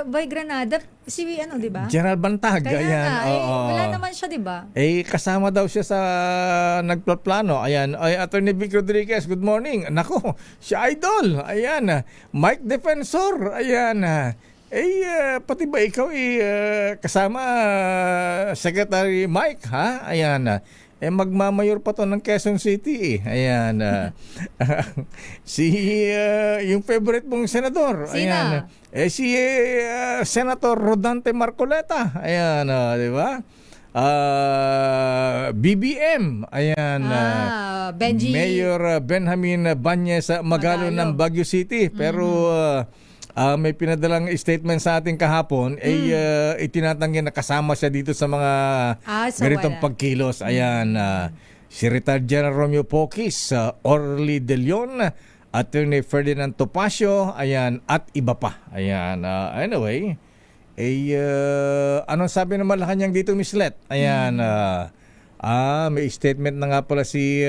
Boy Granada, si di ba? General Bantag. Kaya ayan. nga, Oo. wala naman siya, di ba? Kasama daw siya sa nagplano. Ayan, Attorney Vic Rodriguez, good morning. Nako, si Idol. Ayan, Mike Defensor. Ayan, pati ba ikaw kasama Secretary Mike, ha? Ayan, magmamayor pa to ng Quezon City. Ayan, yung favorite mong senador. Sina? Ayan, si Senator Rodante Marcoleta. Ayan, di ba? BBM. Ayan, Benji. Mayor Benjamin Banyes Magalo ng Baguio City. Pero may pinadalang statement sa ating kahapon, itinatanggi na kasama siya dito sa mga So ganitong wala. pagkilos. Ayan, si Retired General Romeo Poquis, Orly De Leon, Attorney Ferdinand Topacio, ayan, at iba pa. Ayan, anyway, anong sabi ng Malacanang dito, Miss Let? Ayan, may statement na nga pala si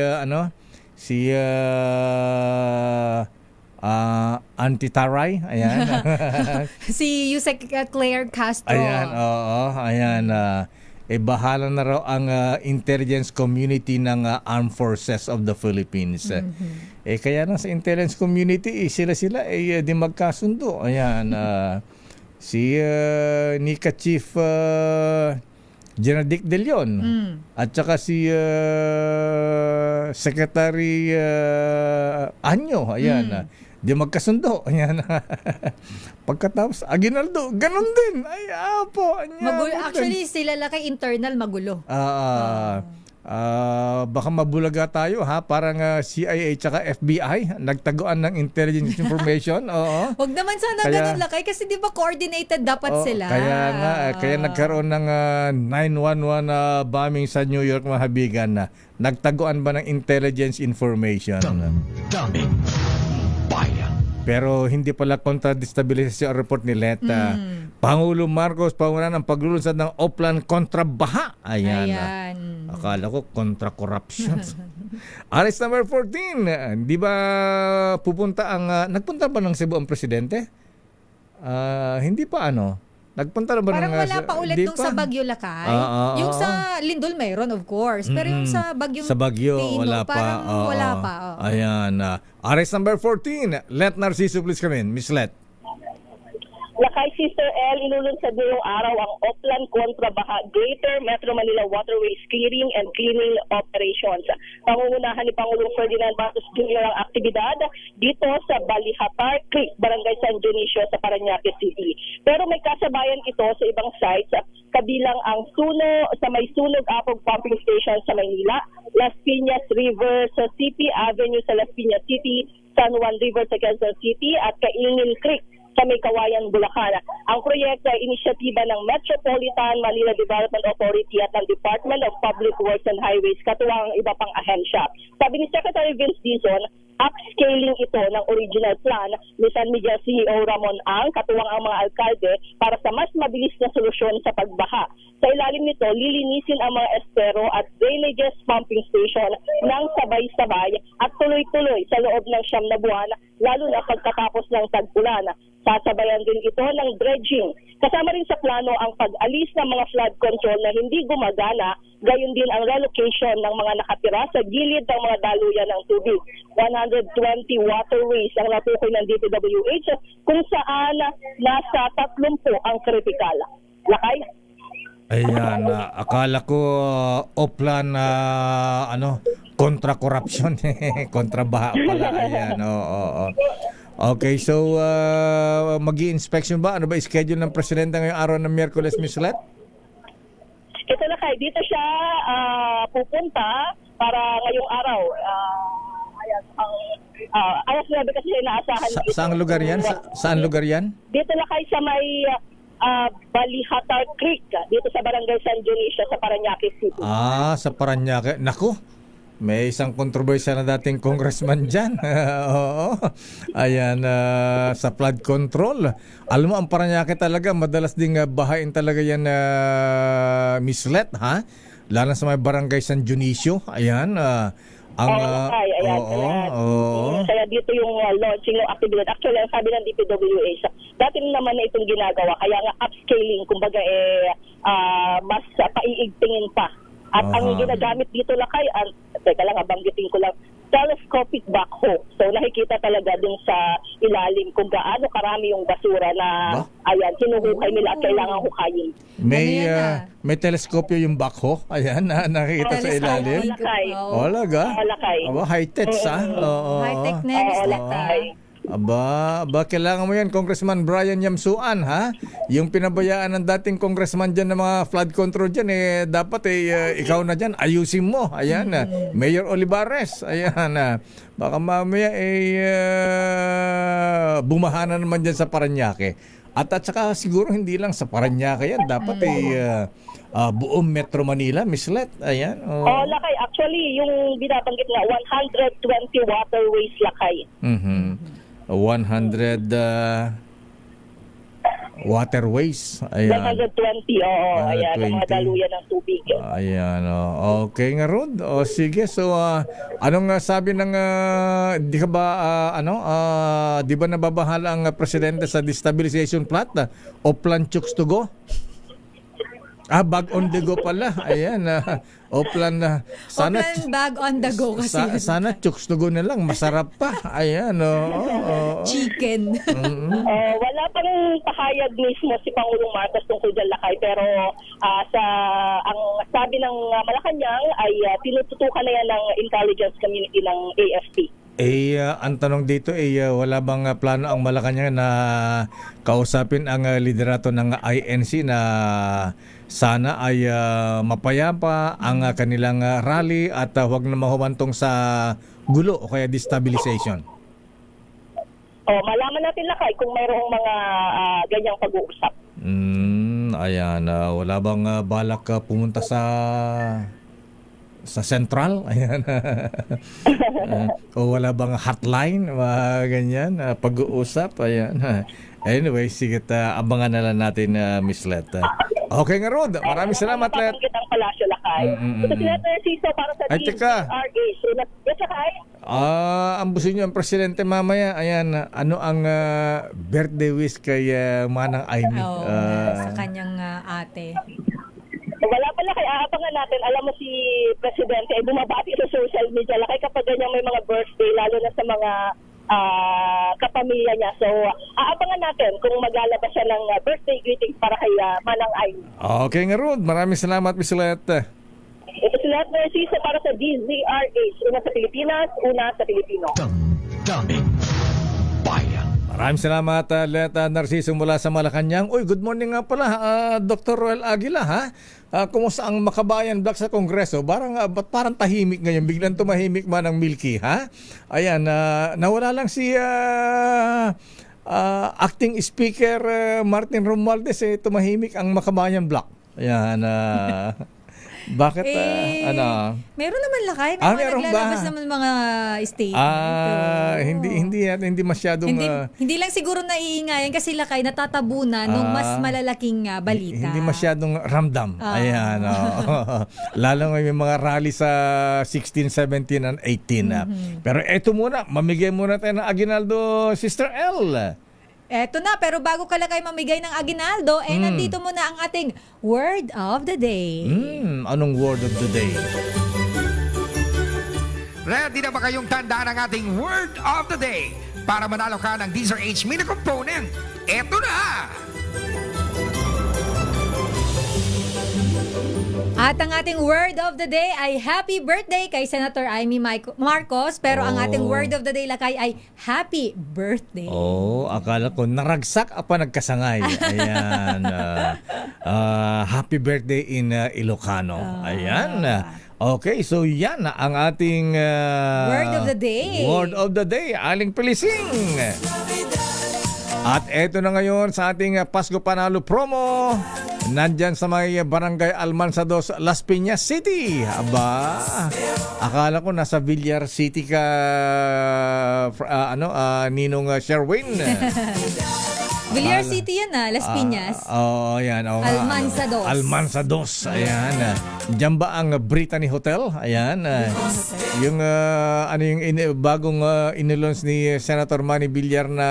Auntie Taray. Ayan. Si Yusek Claire Castro. Ayan, oo. Ayan, bahala na raw ang intelligence community ng Armed Forces of the Philippines. Kaya na sa intelligence community, sila di magkasundo. Ayan, si Nika Chief General Dick De Leon at saka si Secretary Anyo. Ayan, di magkasundo. Ayan. Pagkatapos, Aguinaldo, ganun din. Ay, apo. Magulo. Actually, sila Lakay internal magulo. baka mabulaga tayo ha, parang CIA tsaka FBI nagtaguan ng intelligence information. Oo. Huwag naman sana Kaya- ganun, Lakay, kasi di ba coordinated dapat Oo, sila? Kaya nga, kaya nagkaroon ng 911 bombing sa New York, mga habigan, na nagtaguan ba ng intelligence information? Daming bayan. Pero hindi pala kontra-destabilisasyon ang report ni Leta. Pangulo Marcos, pangunan ng paglulunsad ng Oplan kontra baha. Ayan. Ayan. Akala ko kontra corruption. Arrest number 14. Di ba pupunta nagpunta ba ng Cebu ang presidente? Hindi pa ano. Nagpunta na ba Parang ng... wala pa ulit Di nung pa? sa Bagyo, Lakay. Oo. Yung sa Lindol mayroon, of course. Pero yung sa Bagyo, Sa Bagyo, wala pa. parang Oo. wala pa. Oo. Ayan. Arrest number 14. Let Narciso please come in. Miss Let. Lakay, Sister L, ilulunsad ngayong araw ang Oplan kontra baha Greater Metro Manila Waterways Clearing and Cleaning Operations. Pangungunahan ni Pangulong Ferdinand Marcos Jr. ang aktibidad dito sa Balihatar Creek, Barangay San Dionisio sa Parañaque City. Pero may kasabayan ito sa ibang sites, kabilang ang sa may Sunog Apog Pumping Station sa Maynila, Las Piñas River sa CP Avenue sa Las Piñas City, San Juan River sa Quezon City at Kaingin Creek sa may Kawayan, Bulacan. Ang proyekto ay inisyatiba ng Metropolitan Manila Development Authority at ng Department of Public Works and Highways katuwang ang iba pang ahensya. Sabi ni Secretary Vince Dizon, upscaling ito ng original plan ni San Miguel CEO Ramon Ang katuwang ang mga alkalde para sa mas mabilis na solusyon sa pagbaha. Sa ilalim nito, lilinisin ang mga estero at drainages pumping station ng sabay-sabay at tuloy-tuloy sa loob ng 9 na buwan, lalo na pagkatapos ng tag-ulan. Sasabayan din ito ng dredging. Kasama rin sa plano ang pag-alis ng mga flood control na hindi gumagana, gayon din ang relocation ng mga nakatira sa gilid ng mga daluyan ng tubig. 120 waterways ang natukoy ng DPWH kung saan nasa 30 ang kritikal. Lakay? Ayan, akala ko Oplan kontra corruption, kontra baha pala. Ayan, oo. Okay, so mag-i-inspection ba? Ano ba schedule ng presidente ngayong araw ng Miyerkules, Miss Let? Ito Lakay, dito siya pupunta para ngayong araw. Ayan, alas 9 kasi inaasahan dito. Saan lugar yan? Saan lugar yan? Dito Lakay sa may Balihatar Creek, dito sa Barangay San Dionisio sa Parañaque City. Sa Parañaque. Naku, may isang kontrobersya na dating congressman dyan. Oo. Ayan, sa flood control. Alam mo, ang Parañaque talaga, madalas ding bahain talaga yan, Miss Let, ha? Lalo sa may Barangay San Dionisio. Ayan, Kaya dito yung launching ng activity. Actually, ang sabi ng DPWH, dati naman na itong ginagawa, kaya nga upscaling, kumbaga mas paiigtingin pa. At ang ginagamit dito Lakay, teka lang, banggitin ko lang, telescopic backhoe. So nakikita talaga dun sa ilalim kung gaano karami yung basura na hinuhukay nila at kailangan hukayin. May teleskopyo yung backhoe. Ayan, nakikita sa ilalim. Lakay. Olaga. Lakay. High-tech High-tech na yan, Lakay. Aba, kailangan mo yan, Congressman Brian Yamsuan, ha? Yung pinabayaan ng dating congressman dyan ng mga flood control dyan, dapat ikaw na dyan, ayusin mo. Ayan, Mayor Olivares, ayan, baka mamaya bumahana naman dyan sa Parañaque. At saka siguro hindi lang sa Parañaque yan, dapat buong Metro Manila, Miss Let, ayan. Lakay, actually, yung binabanggit na 120 waterways Lakay. 100 waterways. Ayan. 120, ayan, ang mga daluyan ng tubig. Ayan, okay nga Rod. Sige, so anong sabi ng di ka ba di ba nababahala ang presidente sa destabilization plot Oplan Chooks to go? Bag on the go pala. Ayan, Oplan sana Oplan bag on the go kasi. sana chooks to go na lang, masarap pa. Ayan, Chicken. Wala pang pahayag mismo si Pangulong Marcos tungkol dyan Lakay, pero ang sabi ng Malacanang ay tinututukan na yan ng intelligence community ng AFP. Ang tanong dito wala bang plano ang Malacanang na kausapin ang liderato ng INC na sana ay mapayapa ang kanilang rally at huwag na mahumantong sa gulo o kaya destabilization? Malaman natin lakay kung mayroong mga ganyang pag-uusap. Ayan, wala bang balak pumunta sa Central? Ayan. O wala bang hotline? Ganyan, pag-uusap? Ayan. Anyway, sige, abangan na lang natin, Miss Let. Okay nga, Rod. Maraming salamat, Let. Mapapanggit ang palasyo lakay. Ito si Let Narciso para sa Ay, teka. DZRH. Yes, lakay? Ambusin niyo ang presidente mamaya. Ayan, ano ang birthday wish kay Manang Aimee? Sa kanyang ate. Wala pala kay aabangan natin. Alam mo si Presidente ay bumabati sa social media lakay kapag ganyan may mga birthday lalo na sa mga kapamilya niya. So aabangan natin kung maglalabas siya ng birthday greetings para kay Manang Aimee. Okay nga, Rod. Maraming salamat, Miss Let. Ito si Let Narciso para sa DZRH. Una sa Pilipinas, una sa Pilipino. Damdamin Bayan. Maraming salamat, Let Narciso mula sa Malacanang. Uy, good morning nga pala, Dr. Roel Aguila, ha? Kumusta ang Makabayan Black sa Kongreso? Ba't parang tahimik ngayon? Biglang tumahimik man ang Milky, ha? Ayan, nawala lang si Acting Speaker Martin Romualdez, tumahimik ang Makabayan Black. Ayan, bakit, Meron naman lakay. Meron ba? Naglalabas naman mga statement. Hindi masyadong... Hindi lang siguro naiingayan kasi lakay natatabunan nung mas malalaking balita. Hindi masyadong ramdam. Ayan. Lalo ngayon may mga rally sa 16, 17, and 18. Pero eto muna, mamigay muna tayo ng Aguinaldo, Sister L. Eto na, pero bago ka lakay mamigay ng Aguinaldo, nandito muna ang ating Word of the Day. Anong word of the day? Ready na ba kayong tandaan ang ating Word of the Day para manalo ka ng DZRH Mini Component? Eto na! At ang ating word of the day ay happy birthday kay Senator Amy Marcos. Pero ang ating word of the day lakay ay happy birthday. Akala ko naragsak pa nagkasangay. Ayan. Happy birthday in Ilocano. Ayan. Okay, so yan ang ating word of the day. Word of the day, Aling Pilising. At eto na ngayon sa ating Pasko Panalo promo. Nandyan sa may Barangay Almansa 2, Las Piñas City. Aba, akala ko nasa Villar City ka, Ninong Sherwin. Villar City yan Las Piñas. Yan. Almansa 2. Almansa 2, ayan. Diyan ba ang Brittany Hotel? Ayan. Yung bagong inilons ni Senator Manny Villar na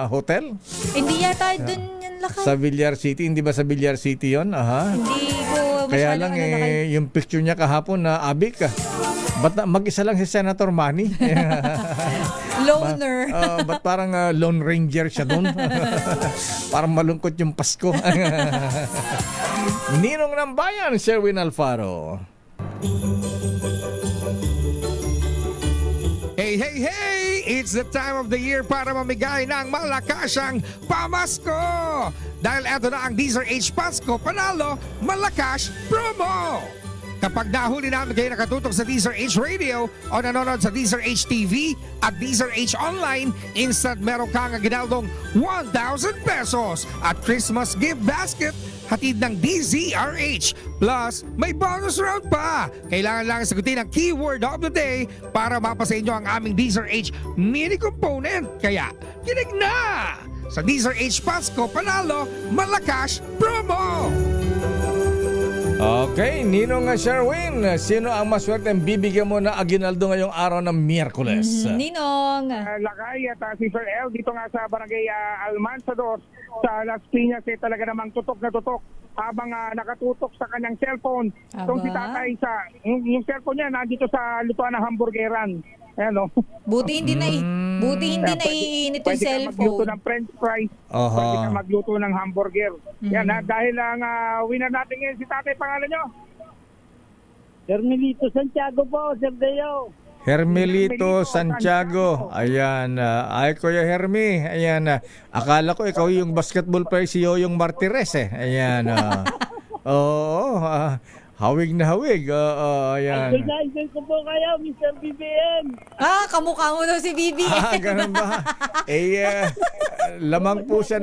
hotel? Hindi yata dun yan lakay. Sa Villar City, hindi ba sa Villar City yon? Hindi ko Kaya lang yung picture niya kahapon na abik. Ba't mag-isa lang si Senator Manny? Loner. Ba't parang Lone Ranger siya doon? Parang malungkot yung Pasko. Ninong ng Bayan, Sherwin Alfaro. Hey, hey, hey! It's the time of the year para mamigay ng malakasang pamasko! Dahil eto na ang DZRH Pasko Panalo Malakas Promo! Kapag nahuli namin kayo nakatutok sa DZRH Radio o nanonood sa DZRH TV at DZRH Online, instant meron kang Aguinaldong 1,000 pesos at Christmas gift basket hatid ng DZRH. Plus, may bonus round pa. Kailangan lang sagutin ang keyword of the day para mapasa inyo ang aming DZRH Mini Component. Kaya, kinig na! Sa DZRH Pasko Panalo Malakas Promo! Okay, Ninong Sherwin, sino ang maswerte ang bibigyan mo na Aguinaldo ngayong araw ng Miyerkules? Ninong. Lakay at si Sir El dito nga sa Barangay Almansa 2 sa Las Piñas talaga namang tutok na tutok habang nakatutok sa kanyang cellphone. So si tatay yung cellphone niya nandito sa lutuan ng hamburgeran. Ayan, Buti hindi naiinit yung pwede ka magluto cellphone. ng french fries, pwede ka magluto ng hamburger. Yan, dahil ang winner natin ngayon si tatay, pangalan nyo? Hermelito Santiago po, Sir Deo. Hermelito Santiago. Ayan. Ay, Kuya Hermi. Ayan. Akala ko ikaw yung basketball player si Yoyong Martires eh. Ayan. Oo. Hawig na hawig. Ayan. Idol ko po kayo, Mr. BBM. Kamukha mo daw si Bibi. Ganun ba? Lamang po siya.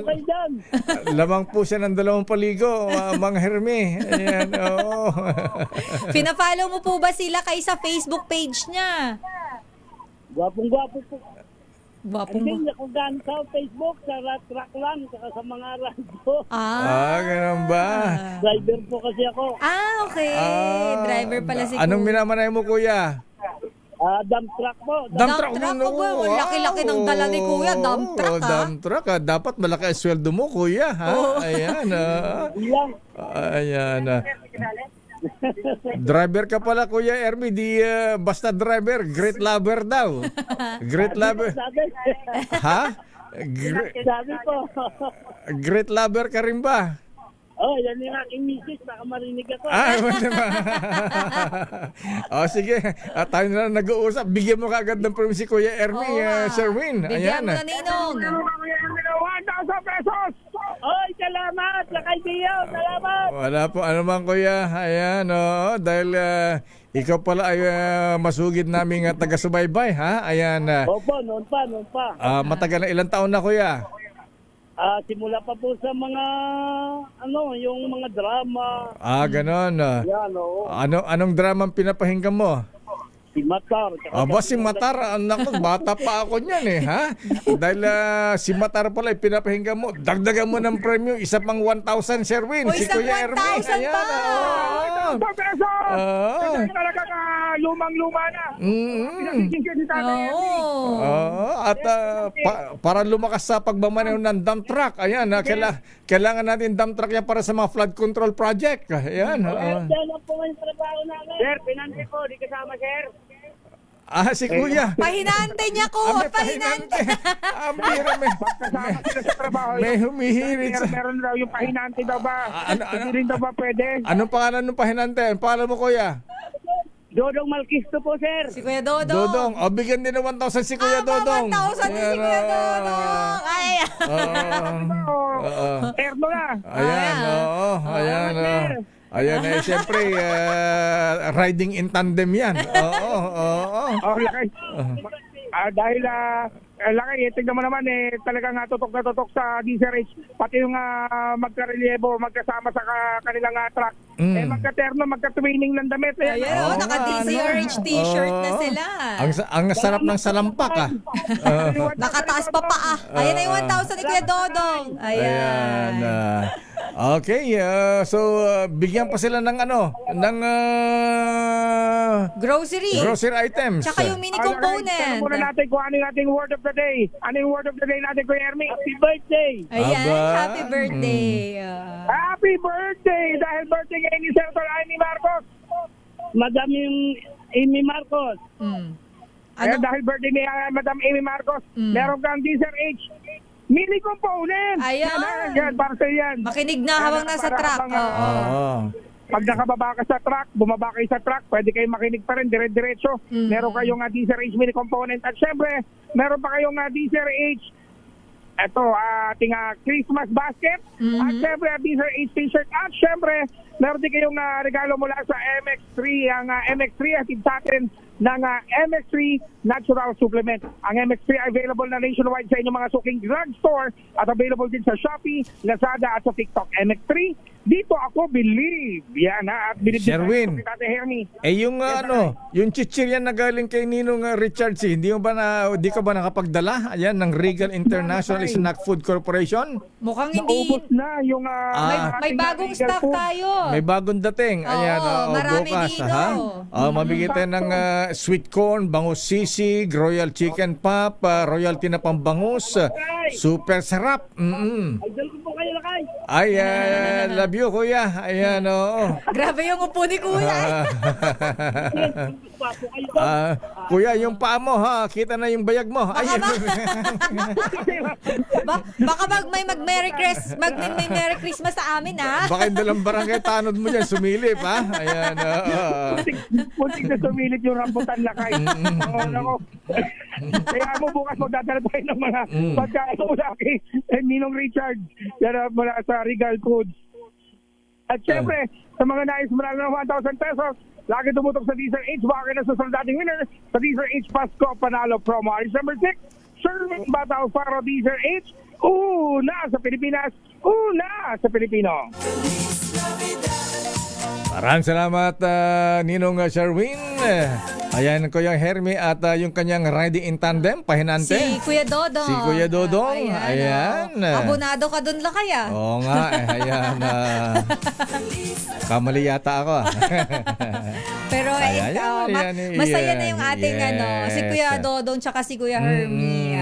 Lamang po siya ng 2 paligo, Mang Hermi. Ayan. Oo. Pina-follow mo po ba sila kay sa Facebook page niya? Gwapong-gwapo po. Gwapong mo. Hindi ako gan sa Facebook, sa track lang, saka sa mga radyo. Ganun ba? Driver po kasi ako. Okay. Driver pala si Anong Kuya. minamanay mo, Kuya? Dump truck po. Dump truck mo, po ba? wow. Laki-laki ng dala ni Kuya, dump truck, ha? Dump truck, dapat malaki ang sweldo mo, Kuya, ha? Ayan, ayan. Driver ka pala, Kuya Ermi, di basta driver, great lover daw. Great lover. Ha? Sabi po. Great lover ka rin ba? Yan yung aking misis. Baka marinig ako. Wala ba? Sige. Tayo na lang nag-uusap. Bigyan mo kaagad ng permis si Kuya Ermi, Sherwin. Bigyan Ayan. mo na, Ninong. 1,000 pesos! Salamat! Lakay Dio! Salamat! Wala po. Ano man, Kuya. Ayan, dahil ikaw pala ay masugid naming taga-subaybay, ha? Ayan. Opo, noon pa. Matagal na ilang taon na, Kuya? Simula pa po sa mga, yung mga drama. Ganon. Yan, oo. Anong drama ang pinapahinggan mo? Si Matar. Si Matar, anak, bata pa ako niyan eh, ha? Dahil si Matar pala, pinapahinggan mo, dagdagan mo ng premium, isa pang 1,000, Sherwin. Si isang Kuya Ermi. 1,000 pa! 1,000 pesos! Kasi talaga lumang-luma na. Pinagiging si Tatay Ermi. At para lumakas sa pagmamaneho ng dump truck, ayan, kailangan natin dump truck yan para sa mga flood control project. Ayan. Yan ang po yung trabaho namin. Sir, pinanti ko. Di kasama, sir. Si Kuya. Pahinante niya ko. May pahinante. Ang bira, Kasama sila sa trabaho. may humihirit sa... Meron daw yung pahinante daw ba? Hindi rin daw ba pwede? Anong pangalan ng pahinante? Ang pangalan mo, Kuya? Dodong Malkisto po, sir. Si Kuya Dodong. Dodong. Bigyan din ng 1,000 si Kuya Dodong. 1,000 din si Kuya Dodong. Ay. Erno na. Ayan, ayan. Ayan, siyempre, riding in tandem yan. Lakay. Dahil Lakay, tingnan mo naman talagang tutok na tutok sa DZRH, pati yung magkarelyebo, magkasama sa kanilang truck. Magkaterno, magka-twinning ng damit. Ayan, naka-DZRH t-shirt na sila. Ang sarap ng salampak, Nakataas pa paa. Ayan na yung 1,000 ni Kuya Dodong. Ayan. Okay, so bigyan pa sila ng Grocery items. Tsaka yung mini component. Muna natin kung ano yung ating word of the day. Ano yung word of the day natin, Kuya Ermi? Happy birthday! Ayan, Aba. happy birthday. Happy birthday! Dahil birthday ngayon ni Senator Amy Marcos. Madam yung Amy Marcos. Kaya dahil birthday ni Madam Amy Marcos, meron kang DZRH mini component. Ayan. Yan, para sa yan. Makinig na habang nasa truck. Pag nakababa ka sa truck, bumaba kayo sa truck, pwede kayong makinig pa rin, dire-diretso. Meron kayong DZRH mini component. At syempre, meron pa kayong DZRH, ating Christmas basket. At syempre, DZRH t-shirt. At syempre, meron din kayong regalo mula sa MX3. Ang MX3 atid sa atin ng MX3 Natural Supplement. Ang MX3 available na nationwide sa inyong mga suking drugstore at available din sa Shopee, Lazada at sa TikTok. MX3, dito ako believe. Yan at believe Sherwin. din sa Tate Hermi. Yung chichirya na galing kay Ninong Richard C. Di ka ba nakapagdala? Ayan, ng Regal International Snack Food Corporation? Mukhang hindi. Naubos na yung May bagong stock tayo. May bagong dating. Ayan, marami bukas, dito. Mabigyan tayo ng sweet corn, bangus sisig, royal chicken pop, royal tinapang bangus, super sarap. Idol ko po kayo lakay. Ay, love you, kuya. Ayan, oo. Grabe yung upo ni Kuya. Gwapo kayo. Kuya, yung paa mo, ha? Kita na yung bayag mo. Ay, Baka may Merry Christmas sa amin, ah. baka yung dalang barangay tanod mo dyan, sumilip, ha? Ayan, oo. Muntik na sumilit yung rambutan lakay. Oo, nako. Kaya mo bukas magdadala tayo ng mga pagkain mula kay Ninong Richard mula sa Regal Foods. At syempre, sa mga nais manalo ng 1,000 pesos, lagi tumutok sa Diesel H. Baka na susunod dating winner sa Diesel H Pasko Panalo Promo. December 6, Sherwin Bata Alfaro Diesel H. Una sa Pilipinas, una sa Pilipino. Maraming salamat, Ninong Sherwin. Ayan, Kuya Hermie at yung kanyang riding in tandem, pahinante. Si Kuya Dodong. Si Kuya Dodong. Ayan. Abonado ka dun lang kaya. Oo nga, ayan. Kamali yata ako. Pero masaya na yung ating si Kuya Dodong tsaka si Kuya Hermie.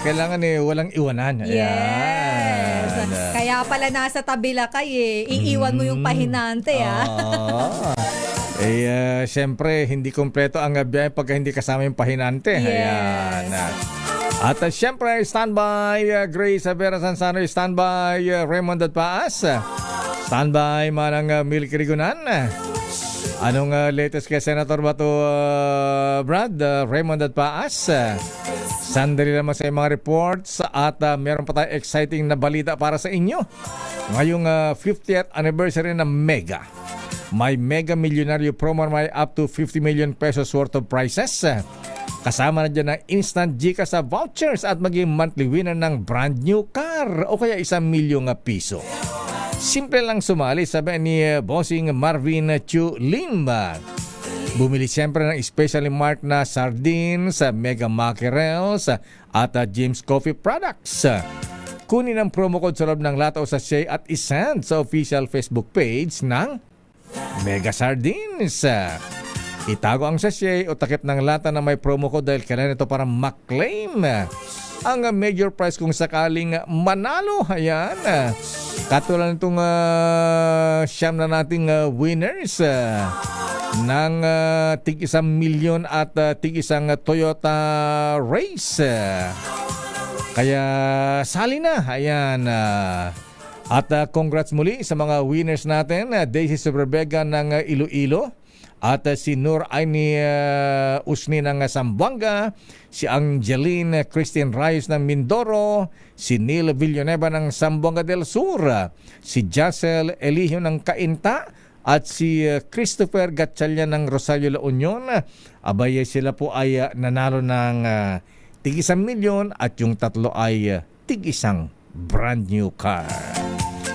Kailangan walang iwanan. Ayan. Yes. Kaya pala nasa tabi lakay iiwan mo yung pahinante. Siyempre, hindi kompleto ang biyahe pagka hindi kasama yung pahinante. Yes. Ayan. At siyempre, standby Grace Vera Sansano, standby Raymond at Paas, standby Manang Milky Rigunan. Anong latest kay Senator Bato, Brad? Raymond at Paas. Sandali naman sa mga reports at meron pa tayong exciting na balita para sa inyo. Ngayong 50th anniversary ng Mega. May Mega Millionaire promo may up to 50 million pesos worth of prizes. Kasama na dyan ng instant GCash vouchers at maging monthly winner ng brand new car o kaya 1 milyong piso. Simple lang sumali, sabi ni Bossing Marvin Chu Limba. Bumili siyempre ng specially marked na sardines, Mega Mackerels at James Coffee products. Kunin ang promo code sa loob ng lata o sachet at isend sa official Facebook page ng Mega Sardines. Itago ang sachet o takip ng lata na may promo code dahil kailangan ito para maklaim ang major prize kung sakaling manalo. Ayan. Katulad nitong siyam na nating winners ng tig 1 milyon at tig 1 Toyota Race. Kaya sali na. Ayan. At congrats muli sa mga winners natin. Daisy Sobrebega ng Iloilo. At si Nur Aini Usni ng Zamboanga. Si Angeline Christine Reyes ng Mindoro. Si Neil Villanueva ng Zamboanga del Sur. Si Jacel Eligio ng Cainta. At si Christopher Gatchalian ng Rosario La Union. Abay sila po ay nanalo ng tig 1 milyon at yung tatlo ay tig 1 brand new car.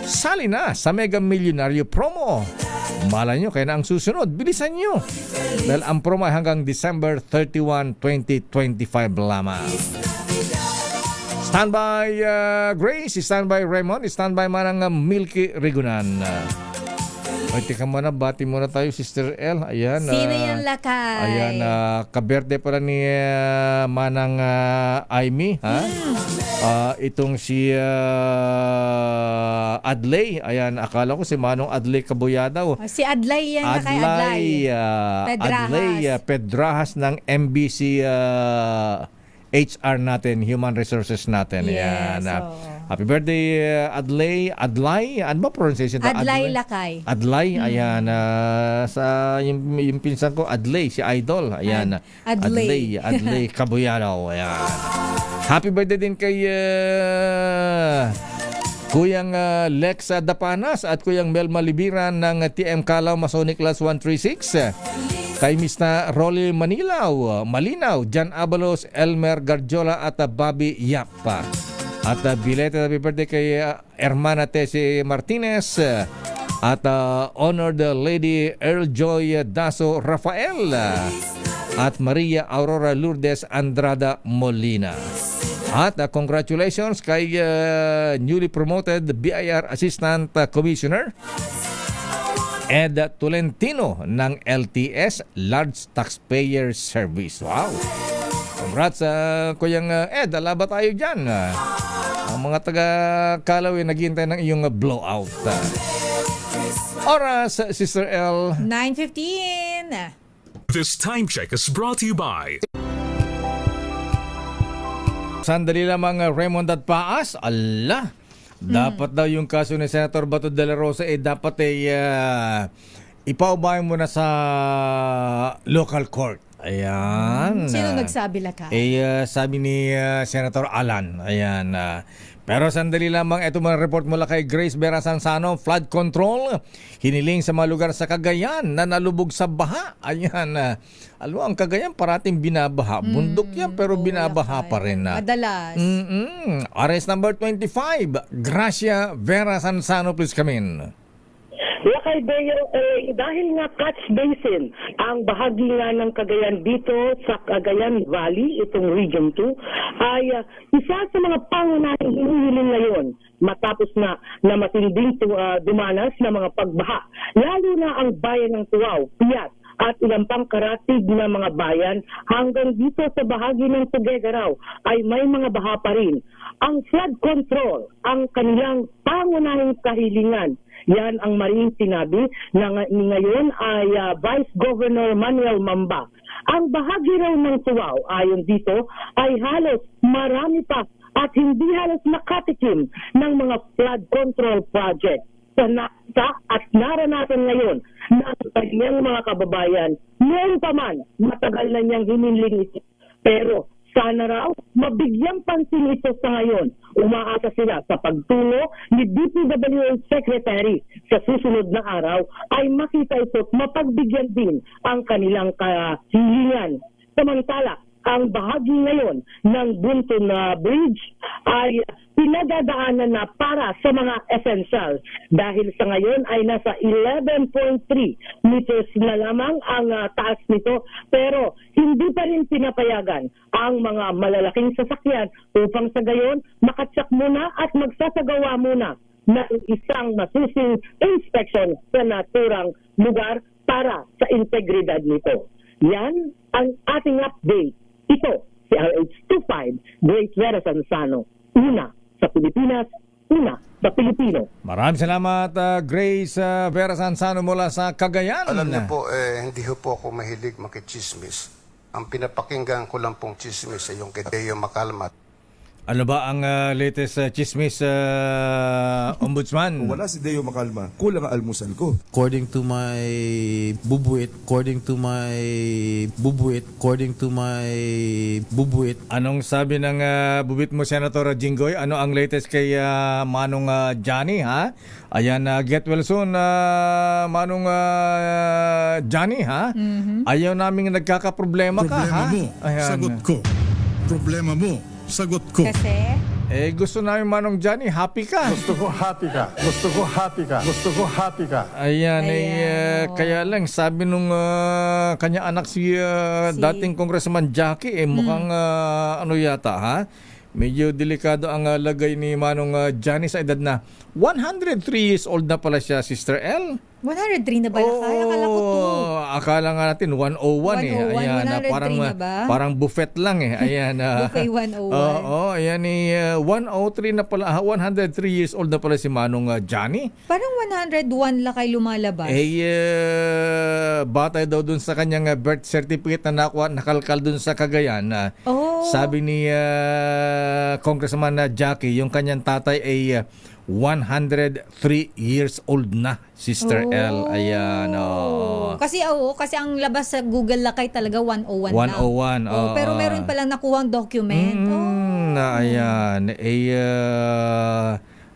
Sali na sa Mega Millionaire promo. Malay nyo, kaya na ang susunod. Bilisan nyo. Dahil ang promo ay hanggang December 31, 2025 lamang. Standby Grace, standby Raymond, standby Manang Milky Rigunan. Ay, tika muna, bati muna tayo, Sister L. Ayan. Sino yan lakay? Ayan, kaberde pala ni Manang Aimee. Ha? Itong si Adlay. Ayan, akala ko si Manong Adlay Kabuyada. Si Adlay yan lakay. Adlay Pedrahas ng MBC HR natin, Human Resources natin. Yes, Ayan. Happy birthday, Adlay. Ano ba pronunciation? Adlay lakay. Adlay, ayan. Sa yung pinsan ko, Adlay, si Idol. Ayan. Adlay Kabuyano. Ayan. Happy birthday din kay Kuyang Lex Dapanas at Kuyang Melma Libiran ng TM Calao Masonic Class 136. Kay Mr. Rolly Malinaw, Jan Abalos, Elmer Garjola at Bobby Yapa. At belated happy birthday kay Hermana Tessie Martinez at honored Lady Earl Joy Daso Rafael at Maria Aurora Lourdes Andrada Molina. At congratulations kay newly promoted BIR Assistant Commissioner Ed Tolentino ng LTS Large Taxpayer Service. Wow! Congrats Kuyang Ed, alaba tayo dyan. Ang mga taga Calaway naghihintay ng iyong blowout. Oras, Sister L. 9:15. This time check is brought to you by Sandali lamang, Raymond at Paas. Allah, dapat daw yung kaso ni Senator Bato de la Rosa dapat ipaubayan mo na sa local court. Ayan. Sino nagsabi, Lakay? Sabi ni Senator Alan. Ayan. Pero sandali lamang, ito mga report mula kay Grace Vera Sansano, flood control, hiniling sa mga lugar sa Cagayan na nalubog sa baha. Ayan. Alam mo, ang Cagayan parating binabaha. Bundok yan pero binabaha pa rin. Madalas. Arrest number 25, Gracia Vera Sansano, please come in. Lakay Deo, dahil nga catch basin ang bahagi nga ng Cagayan dito sa Cagayan Valley, itong Region 2, ay isa sa mga pangunahing hinihiling ngayon matapos na matinding dumanas na mga pagbaha. Lalo na ang bayan ng Tuaw, Piat, at ilang pang karatig na mga bayan hanggang dito sa bahagi ng Tuguegarao ay may mga baha pa rin. Ang flood control, ang kanilang pangunahing kahilingan. Yan ang maring sinabi na ngayon ay Vice Governor Manuel Mamba. Ang bahagi raw ng Tuaw ayon dito ay halos marami pa at hindi halos nakatikim ng mga flood control project. At naranasan ngayon na kanyang mga kababayan noon pa man matagal na niyang hiniling ito. Pero sana raw mabigyang pansin ito sa ngayon. Umaasa sila sa pagtulong ni DPWH Secretary sa susunod na araw ay makita ito at mapagbigyan din ang kanilang kahilingan. Samantala, ang bahagi ngayon ng Bunton Bridge ay pinagdadaanan na para sa mga essentials dahil sa ngayon ay nasa 11.3 meters na lamang ang taas nito, pero hindi pa rin pinapayagan ang mga malalaking sasakyan upang sa gayon makatsak muna at magsasagawa muna ng isang masusing inspection sa naturang lugar para sa integridad nito. Yan ang ating update. Ito, si RH25, Grace Vera Sansano. Una sa Pilipinas, una sa Pilipino. Maraming salamat, Grace Vera Sansano mula sa Cagayan. Alam niyo po, hindi po ako mahilig makichismis. Ang pinapakinggan ko lang pong chismis ay yung kay Deo Macalmat. Ano ba ang latest chismis, Ombudsman? Kung wala si Deo Macalma, kulang ang almusal ko. According to my bubuit, Anong sabi ng bubit mo, Senator Jinggoy? Ano ang latest kay Manong Johnny, ha? Ayan, get well soon, Manong Johnny, ha? Ayaw naming nagkakaproblema ka, ha? Problema mo, Ayan. sagot ko. Problema mo, sagot ko. Kasi? Gusto namin, Manong Johnny, happy ka. Gusto ko happy ka. Ayan, kaya lang, sabi nung kanya anak si dating Congressman Jackie, mukhang ano yata, ha? Medyo delikado ang lagay ni Manong Johnny sa edad na 103 years old na pala siya, Sister L. 103 na ba, Lakay? Akala ko Akala nga natin 101 Ayan, 103 na ba? Parang buffet lang Ayan. Buffet 101. Oo, ayan 103 na pala, 103 years old na pala si Manong Johnny. Parang 101 Lakay lumalabas. Batay daw dun sa kanyang birth certificate na nakalkal dun sa Cagayan. Sabi ni Congressman Jackie, yung kanyang tatay ay 103 years old na, Sister L. Ayan. Kasi ang labas sa Google Lakay talaga 101 101. Pero meron palang nakuhang document. Ayan.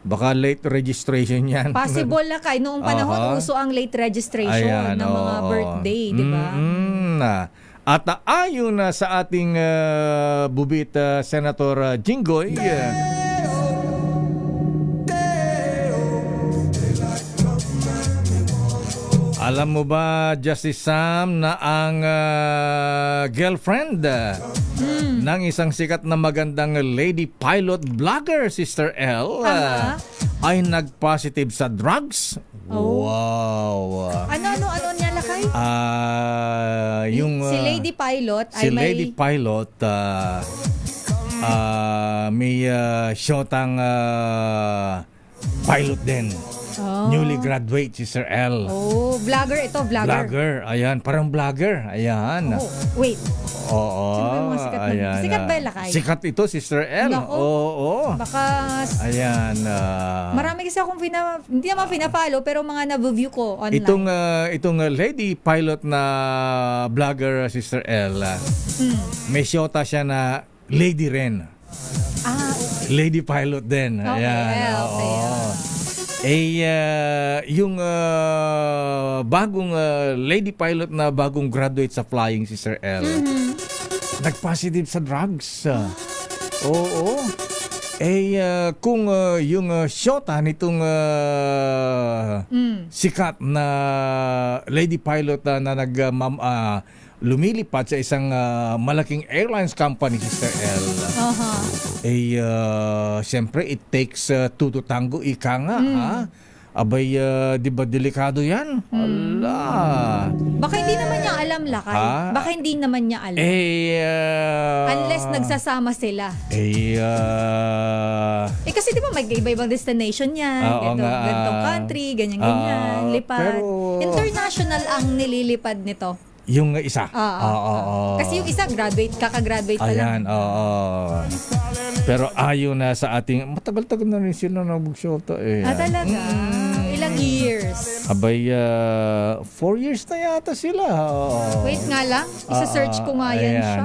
Baka late registration yan. Possible Lakay. Noong panahon, uso ang late registration ng mga birthday, di ba? At ayon na sa ating bubit Senator Jinggoy, alam mo ba, Justice Sam, na ang girlfriend ng isang sikat na magandang lady pilot vlogger, Sister L, ay nag-positive sa drugs? Wow! Ano niya, Lakay? Yung si Lady Pilot ay Lady Pilot May shotang pilot din. Newly graduate si Sir L. Oh, vlogger ito, vlogger. Vlogger, ayan, parang vlogger, ayan. Oh, wait. Oo, Sino ba yung mga sikat na- ayan. sikat ba yung lakay? Sikat ito si Sir L. Nako. Oo. Baka Ayan. marami kasi akong hindi naman pina-follow pero mga na-view ko online. Itong lady pilot na vlogger si Sir L. May shota siya na lady rin. Lady pilot din. Okay, Ayan. okay. Yung bagong lady pilot na bagong graduate sa flying si Sir L. Nag-positive sa drugs. Oo. Kung yung shota nitong sikat na lady pilot na lumilipad sa isang malaking airlines company si Sir L. Siyempre, it takes two to tango, ika nga, ha? Abay, di ba delikado yan? Ala. Baka hindi naman niya alam, lakay. Baka hindi naman niya alam. Unless nagsasama sila. Kasi di ba may iba-ibang destination yan. Gantong country, ganyan-ganyan. Lipad. International ang nililipad nito. Yung isa. Kasi yung isa, kaka-graduate pa Ayan, lang. Pero ayon na sa ating, matagal-tagal na rin sila nag-shota eh. Talaga? Ilang years? Abay, 4 years na yata sila. Wait nga lang, isa-search ko nga yan siya.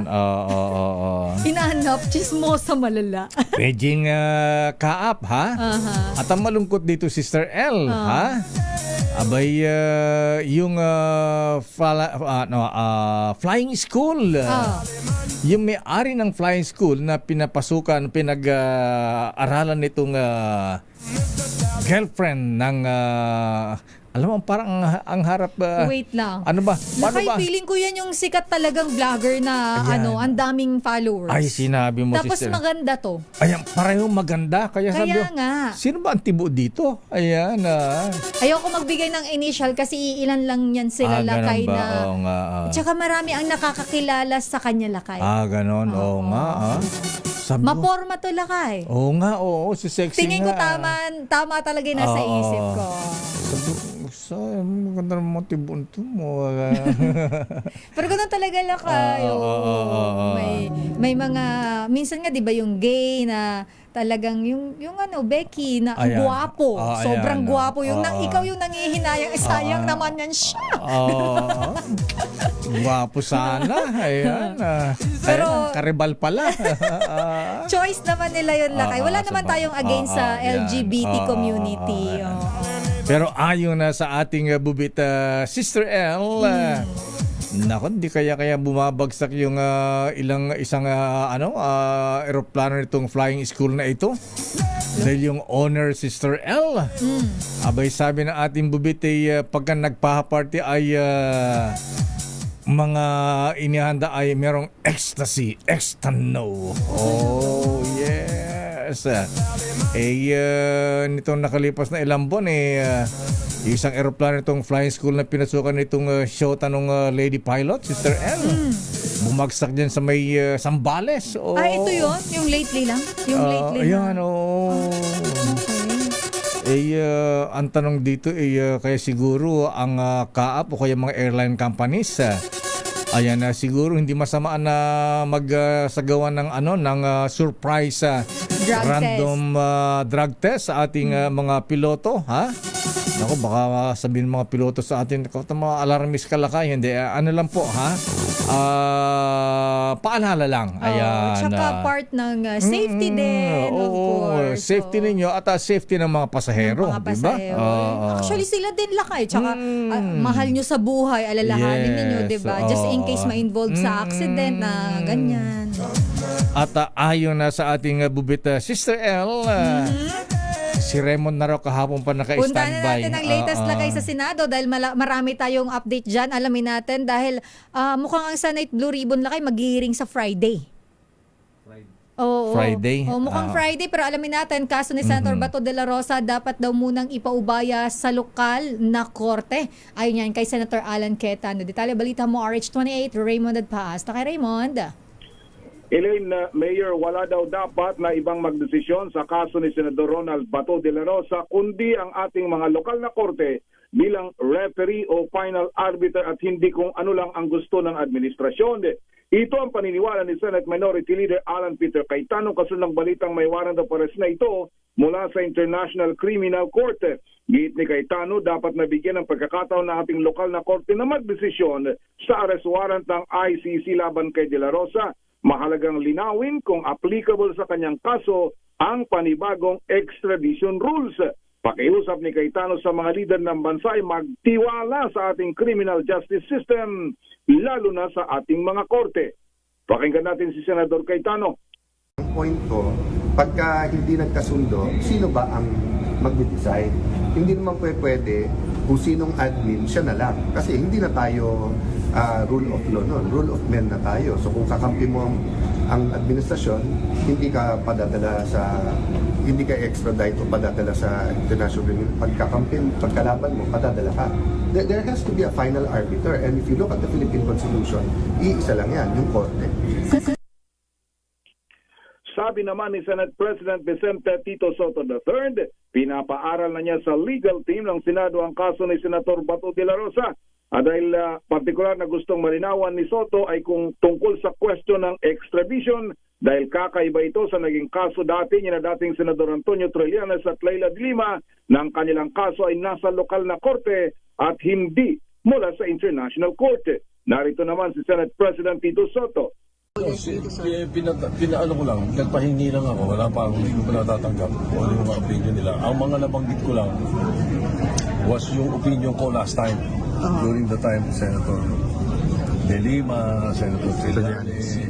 Hinahanap, chismosa malala. Pwedeng kaap, ha? At ang malungkot dito, Sister L, ha? Abay, yung flying school. Yung may-ari ng flying school na pinag-aralan nitong girlfriend ng alam mo, parang ang harap. Wait lang. Ano ba? Paano ba? Feeling ko yan yung sikat talagang vlogger na ang daming followers. Ay, sinabi mo, Tapos sister. maganda to. Ayan, parehong maganda. Kaya sabi ko, nga. sino ba ang tibo dito? Ayan. Ayoko magbigay ng initial kasi ilan lang yan sila lakay ganun ba? na. Oo nga. Tsaka marami ang nakakakilala sa kanya lakay. Ganon. Oo nga. Sabi ko, Maporma to lakay. oo nga, oo. Si sexy Tingin ko nga. tama talaga yung nasa isip ko. Sabi ko, maganda naman mga tibon to mo. Pero ganun talaga lakay. May mga, minsan nga 'di ba yung gay na talagang yung Becky na ang Ayan. gwapo. Sobrang Ayan. gwapo yung ikaw yung nangihinayang sayang naman yan siya. Gwapo sana. Ayan. Pero karibal pala. choice naman nila yun lakay. Wala naman tayong against sa yan. LGBT community. Pero ayon na sa ating bubit Sister L, nako, di kaya bumabagsak yung isang eroplano nitong flying school na ito. Dahil yung owner, Sister L, abay sabi ng ating bubit pagka nagpaha-party ay mga inihanda ay merong ecstasy, extano. Oh, yes. Nitong nakalipas na ilang buwan yung isang aeroplano nitong flying school na pinasukan nitong shota ng lady pilot, Sister L. Bumagsak dyan sa may Sambales. Ito yun? Yung lately lang? Yung lately ayan, na? Ang tanong dito kaya siguro ang kaap o kaya mga airline companies siguro hindi masama na magsagawa ng surprise random drug test sa ating mga piloto, ha? Ako, baka sabihin ng mga piloto sa atin, mga alarmist kalakay, hindi. Ano lang po, ha? Paalala lang. Ayan. Tsaka part ng safety din, of course. Safety ninyo at safety ng mga pasahero. Diba? Actually, sila din lakay. Tsaka mahal nyo sa buhay, alalahanin ninyo, diba? Just in case ma-involve sa accident na ganyan. At ayon na sa ating bubit Sister L, si Raymond na raw kahapon pa naka-standby. Punta na natin ang latest lakay sa Senado dahil marami tayong update dyan. Alamin natin dahil mukhang ang Senate Blue Ribbon lakay mag-hearing sa Friday. Friday? Mukhang Friday, pero alamin natin, kaso ni Senator Bato de la Rosa dapat daw munang ipaubaya sa lokal na korte. Ayun yan kay Senator Alan Cayetano. Detalye balita mo, RH28, Raymond Adpaas. Kay Raymond. Elaine, Mayor, wala daw dapat na ibang magdesisyon sa kaso ni Senador Ronald Bato de la Rosa kundi ang ating mga lokal na korte bilang referee o final arbiter at hindi kung ano lang ang gusto ng administrasyon. Ito ang paniniwala ni Senate Minority Leader Alan Peter Cayetano kasunod ng balitang may warrant of arrest na ito mula sa International Criminal Court. Giit ni Cayetano, dapat nabigyan ng pagkakataon ng ating lokal na korte na magdesisyon sa arrest warrant ng ICC laban kay De La Rosa. Mahalagang linawin kung applicable sa kanyang kaso ang panibagong extradition rules. Pakiusap ni Cayetano sa mga lider ng bansa ay magtiwala sa ating criminal justice system, lalo na sa ating mga korte. Pakinggan natin si Senador Cayetano. Ang point ko, pagka hindi nagkasundo, sino ba ang mag-decide? Hindi naman pwede kung sinong admin, siya na lang. Kasi hindi na tayo rule of law noon, rule of men na tayo. So kung kakampi mo ang administrasyon, hindi ka extradite o padadala sa international criminal. Pagkalaban mo, padadala ka. There has to be a final arbiter. And if you look at the Philippine Constitution, iisa lang yan, yung korte. Sabi naman ni Senate President Vicente Tito Soto III, pinapaaral na niya sa legal team ng Senado ang kaso ni Senator Bato de la Rosa. Dahil partikular na gustong malinawan ni Soto ay kung tungkol sa question ng extradition dahil kakaiba ito sa naging kaso dati ni na dating Senador Antonio Trillanes at Leila de Lima na ang kanilang kaso ay nasa lokal na korte at hindi mula sa international court. Narito naman si Senate President Tito Soto. Pinaano ko lang, nagpahingi lang ako, wala pa akong hindi ko pa natatanggap kung ano yung mga opinion nila. Ang mga nabanggit ko lang was yung opinion ko last time, during the time Senator De Lima, Senator Trillanes,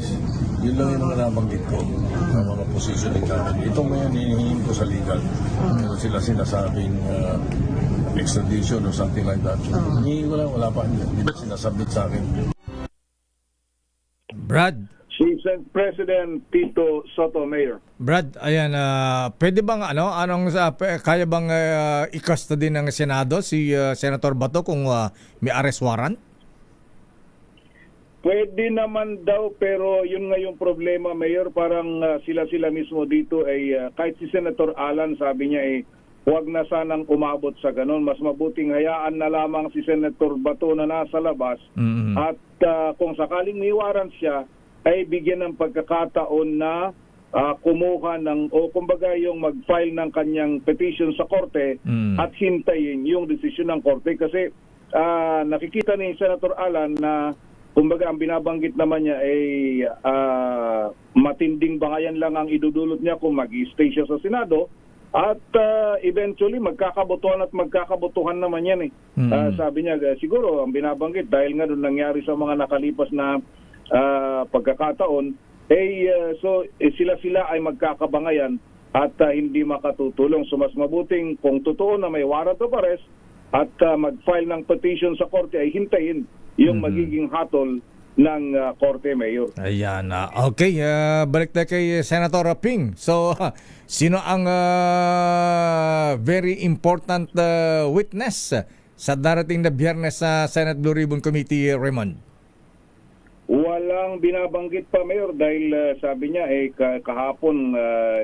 yun lang yung mga nabanggit ko, ang mga positioning namin. Itong ngayon, hinihingin ko sa legal. Pero sila sinasabing extradition or something like that. Hinihingin ko lang, wala pa, hindi ba sinasubmit sa akin. Brad, Si Senate President Tito Soto, Mayor. Brad, ayan, pwede bang kaya bang i-custody ng Senado si Senator Bato kung may arrest warrant? Pwede naman daw, pero yun nga yung problema, Mayor, parang sila mismo dito ay kahit si Senator Alan sabi niya huwag na sanang umabot sa ganun. Mas mabuting hayaan na lamang si Senator Bato na nasa labas at kung sakaling may warrant siya ay bigyan ng pagkakataon na kumuha ng o kumbaga yung mag-file ng kanyang petition sa korte at hintayin yung desisyon ng korte kasi nakikita ni Senator Alan na kumbaga ang binabanggit naman niya ay matinding bangayan lang ang idudulot niya kung mag-stay siya sa Senado at eventually magkakabotohan naman yan sabi niya siguro ang binabanggit dahil nga doon nangyari sa mga nakalipas na pagkakataon sila ay magkakabangayan at hindi makatutulong. So mas mabuting kung totoo na may warrant of arrest at mag-file ng petition sa korte ay hintayin yung magiging hatol ng korte, Mayor. Ayan. Okay, balik na kay Senator Ping. So, sino ang very important witness sa darating na Biyernes sa Senate Blue Ribbon Committee, Raymond? Walang binabanggit pa, Mayor, dahil sabi niya kahapon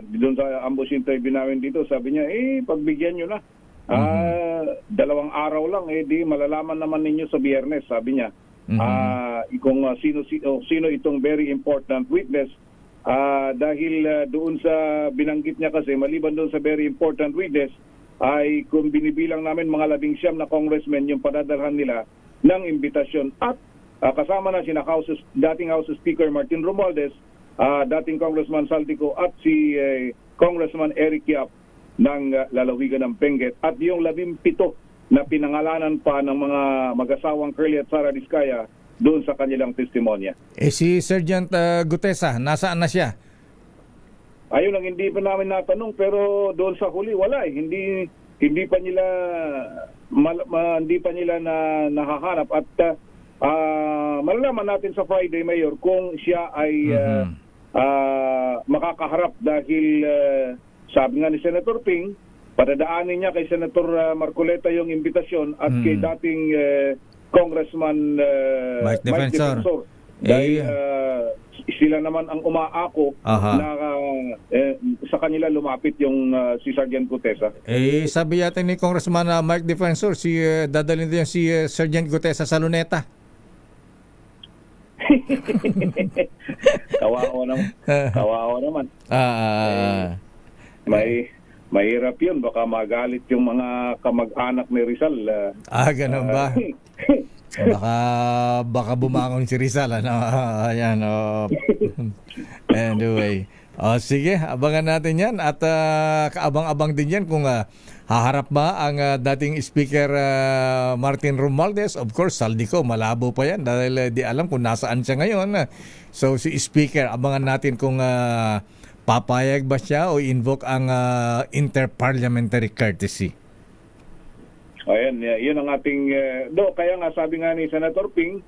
doon sa ambush interview namin dito, sabi niya pagbigyan nyo na. 2 araw lang di malalaman naman ninyo sa Biyernes, sabi niya. Kung sino itong very important witness dahil doon sa binanggit niya kasi maliban doon sa very important witness ay kung binibilang namin mga 19 na congressmen yung padadalhan nila ng imbitasyon at kasama na sina dating House Speaker Martin Romualdez, dating Congressman Saltico at si Congressman Eric Yap ng lalawigan ng Benguet at yung 17 na pinangalanan pa ng mga mag-asawang Curly at Sara Diskaya doon sa kanilang testimonya. Si Sergeant Gutesa, nasaan na siya? Ayun ang hindi pa namin natanong pero doon sa huli wala hindi pa nila nahahanap at malalaman natin sa Friday, Mayor, kung siya ay makakaharap dahil sabi nga ni Senator Ping, padadaanin niya kay Senator Marcoleta yung imbitasyon at kay dating Congressman Mike Defensor Eh, Dahil sila naman ang umaako Aha. na sa kanila lumapit yung si Sergeant Gutesa. Sabi yata ni Congressman Mike Defensor, dadalhin din si Sergeant Gutesa sa Luneta. Kawawa naman. Kawawa naman. Mahirap yun. Baka magalit yung mga kamag-anak ni Rizal. Ganun ba? Baka bumangon si Rizal. Ayan. Anyway. Sige, abangan natin yan. At kaabang-abang din yan kung haharap ba ang dating Speaker Martin Romualdez. Of course, Saldico, malabo pa yan dahil di alam kung nasaan siya ngayon. So si Speaker, abangan natin kung papayag ba siya o invoke ang interparliamentary courtesy. Ayan, yun ang ating... kaya nga sabi nga ni Senator Ping,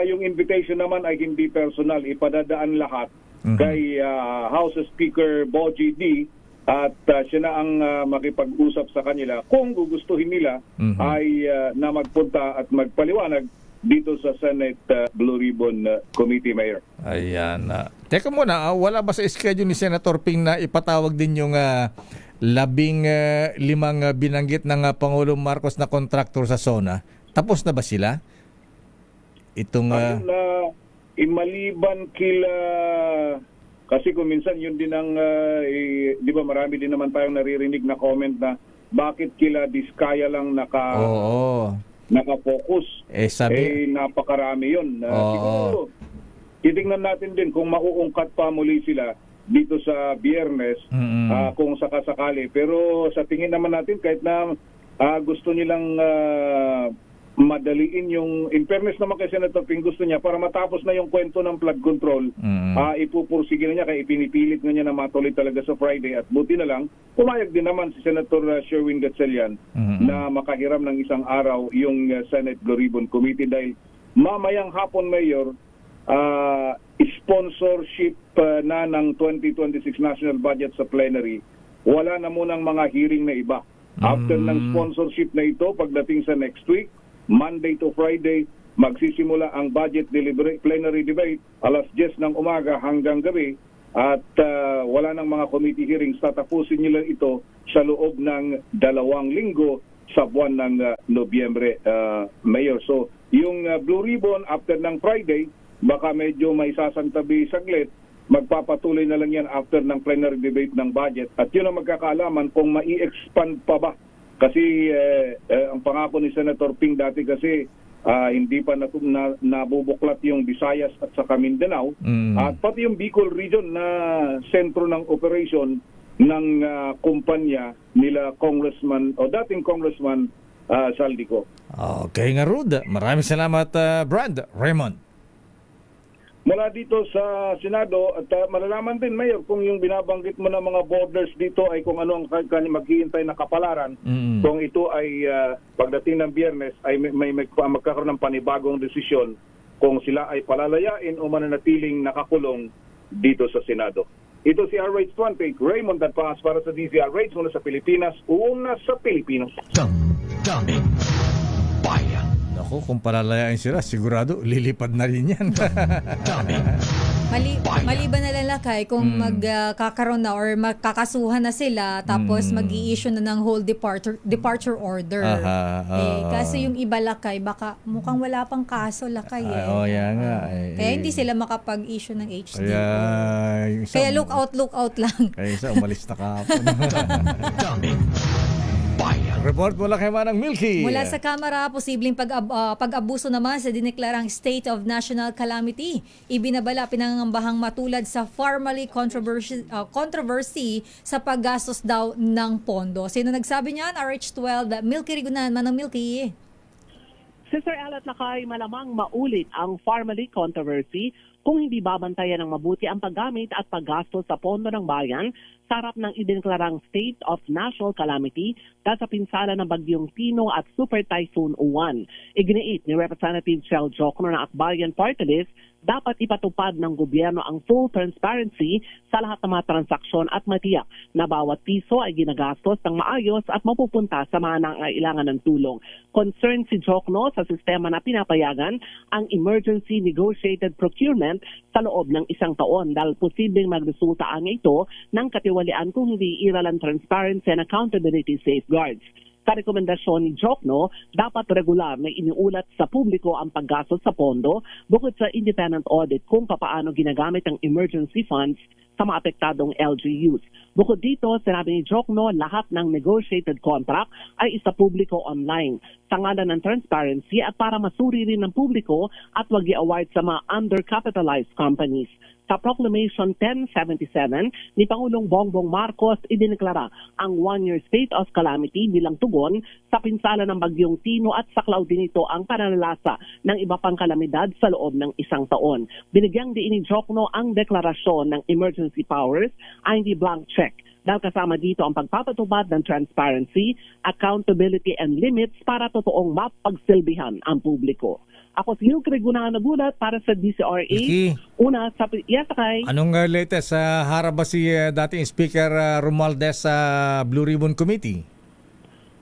yung invitation naman ay hindi personal. Ipadadaan lahat kay House Speaker Bogie D. At siya na ang makipag-usap sa kanila kung gugustuhin nila ay na magpunta at magpaliwanag dito sa Senate Blue Ribbon Committee, Mayor. Ayan. Teka muna, wala ba sa schedule ni Senator Ping na ipatawag din yung 15 binanggit ng Pangulong Marcos na kontraktor sa SONA? Tapos na ba sila? Itong... maliban kila... Kasi kung minsan yun din ang, di ba marami din naman tayong naririnig na comment na bakit kila Diskaya lang naka-focus. Napakarami yun. Siguro, titingnan natin din kung mauungkat pa muli sila dito sa Biyernes kung sakasakali. Pero sa tingin naman natin kahit na gusto nilang madaliin yung, in fairness naman kay Senator Ping, gusto niya para matapos na yung kwento ng flood control, ipupursige na niya kaya ipinipilit na niya na matuloy talaga sa Friday at buti na lang, pumayag din naman si Senator Sherwin Gatchalian na makahiram ng isang araw yung Senate Blue Ribbon Committee dahil mamayang hapon, Mayor, sponsorship na ng 2026 National Budget sa plenary, wala na munang mga hearing na iba. After ng sponsorship na ito, pagdating sa next week, Monday to Friday, magsisimula ang budget plenary debate alas 10 ng umaga hanggang gabi at wala nang mga committee hearings. Tatapusin nila ito sa loob ng 2 linggo sa buwan ng Nobyembre, Mayor. So, yung Blue Ribbon after ng Friday, baka medyo may sasantabi saglit, magpapatuloy na lang yan after ng plenary debate ng budget. At yun ang magkakaalaman kung mai-expand pa ba. Kasi ang pangako ni Senator Ping dati kasi hindi pa nabubuklat yung Visayas at saka Mindanao. At pati yung Bicol region na sentro ng operation ng kumpanya nila Congressman o dating Congressman Saldico. Okay nga, Rud. Maraming salamat, Brad Raymond. Mula dito sa Senado at malalaman din, Mayor, kung yung binabanggit mo na mga borders dito ay kung ano ang maghihintay na kapalaran. Kung ito ay pagdating ng Biyernes ay may magkakaroon ng panibagong desisyon kung sila ay palalayain o mananatiling nakakulong dito sa Senado. Ito si RH20, Raymond Dadpaas para sa DZRH, una sa Pilipinas, una sa Pilipinas. Damdamin Bayan. Naku, kung palalayain sila, sigurado lilipad na rin yan. Maliban na lang Lakay kung magkakaroon na or magkakasuhan na sila tapos mag-i-issue na ng whole departure order. Kasi yung iba Lakay, baka mukhang wala pang kaso Lakay yan nga. Kaya hindi sila makapag-issue ng HD. Kaya look out lang. Kaya isa umalis na kahapon. Report mula kay Manang Milky. Mula sa Kamara, posibleng pag-abuso naman sa dineklarang State of National Calamity. Ibinabala pinangangambahang matulad sa Pharmaly controversy sa paggastos daw ng pondo. Sino nagsabi niyan? RH12, Milky Rigunan. Manang Milky. Sister Elat Lakay, malamang maulit ang Pharmaly controversy kung hindi babantayan ng mabuti ang paggamit at paggastos sa pondo ng bayan sa harap ng idineklarang State of National Calamity dahil sa pinsala ng Bagyong Tino at Super Typhoon Uwan. Iginiit ni Representative Chel Jokno ng Akbayan Party List dapat ipatupad ng gobyerno ang full transparency sa lahat ng mga transaksyon at matiyak na bawat piso ay ginagastos ng maayos at mapupunta sa mga nangailangan ng tulong. Concerned si Jokno sa sistema na pinapayagan ang emergency negotiated procurement sa loob ng 1 taon dahil posibleng magresulta ang ito ng katiwalian kung hindi iral ang transparency and accountability safeguards. Sa rekomendasyon ni Jokno, dapat regular na iniulat sa publiko ang paggastos sa pondo bukod sa independent audit kung papaano ginagamit ang emergency funds sa mga apektadong LGUs. Bukod dito, sinabi ni Jokno, lahat ng negotiated contract ay isa publiko online sa ngalan ng transparency at para masuri rin ng publiko at wag i-award sa mga undercapitalized companies. Sa Proclamation 1077 ni Pangulong Bongbong Marcos, idineklara ang 1-year state of calamity bilang tugon sa pinsala ng Bagyong Tino at saklaw din ito ang pananalasa ng iba pang kalamidad sa loob ng 1 taon. Binigyang diin ni Jokno ang deklarasyon ng emergency powers ay hindi blank check dahil kasama dito ang pagpapatupad ng transparency, accountability and limits para totoong mapagsilbihan ang publiko. Ako si Hugh Gregunang nagulat para sa DCRA. Una, Sakay. Anong latest? Harap ba si dating Speaker Romualdez sa Blue Ribbon Committee?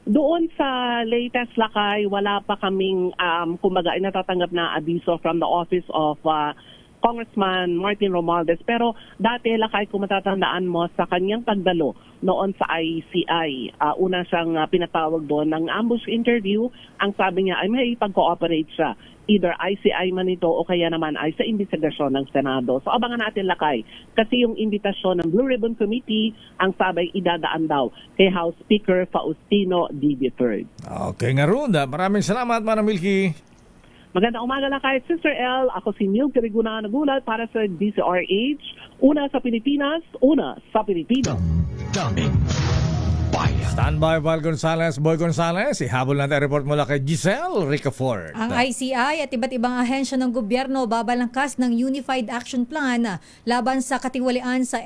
Doon sa latest lakay, wala pa kaming kumbaga natatanggap na abiso from the office of Congressman Martin Romualdez. Pero dati lakay, kung matatandaan mo, sa kanyang pagdalo noon sa ICI, una siyang pinatawag doon ng ambush interview. Ang sabi niya ay may pag-cooperate siya. Either ICI man ito o kaya naman ay sa investigasyon ng Senado. So abangan natin lakay. Kasi yung imbitasyon ng Blue Ribbon Committee, ang sabay idadaan daw kay House Speaker Faustino D. III. Okay nga ron. Maraming salamat, Manang Milky. Magandang umaga lang kahit Sister L. Ako si Neil Kiriguna nagulat para sa DCRH. Una sa Pilipinas, una sa Pilipino. Standby, Val Gonzales, Boy Gonzales. Ihabol natin ang report mula kay Giselle Ricafort. Ang ICI at iba't ibang ahensya ng gobyerno babalangkas ng Unified Action Plan laban sa katiwalian sa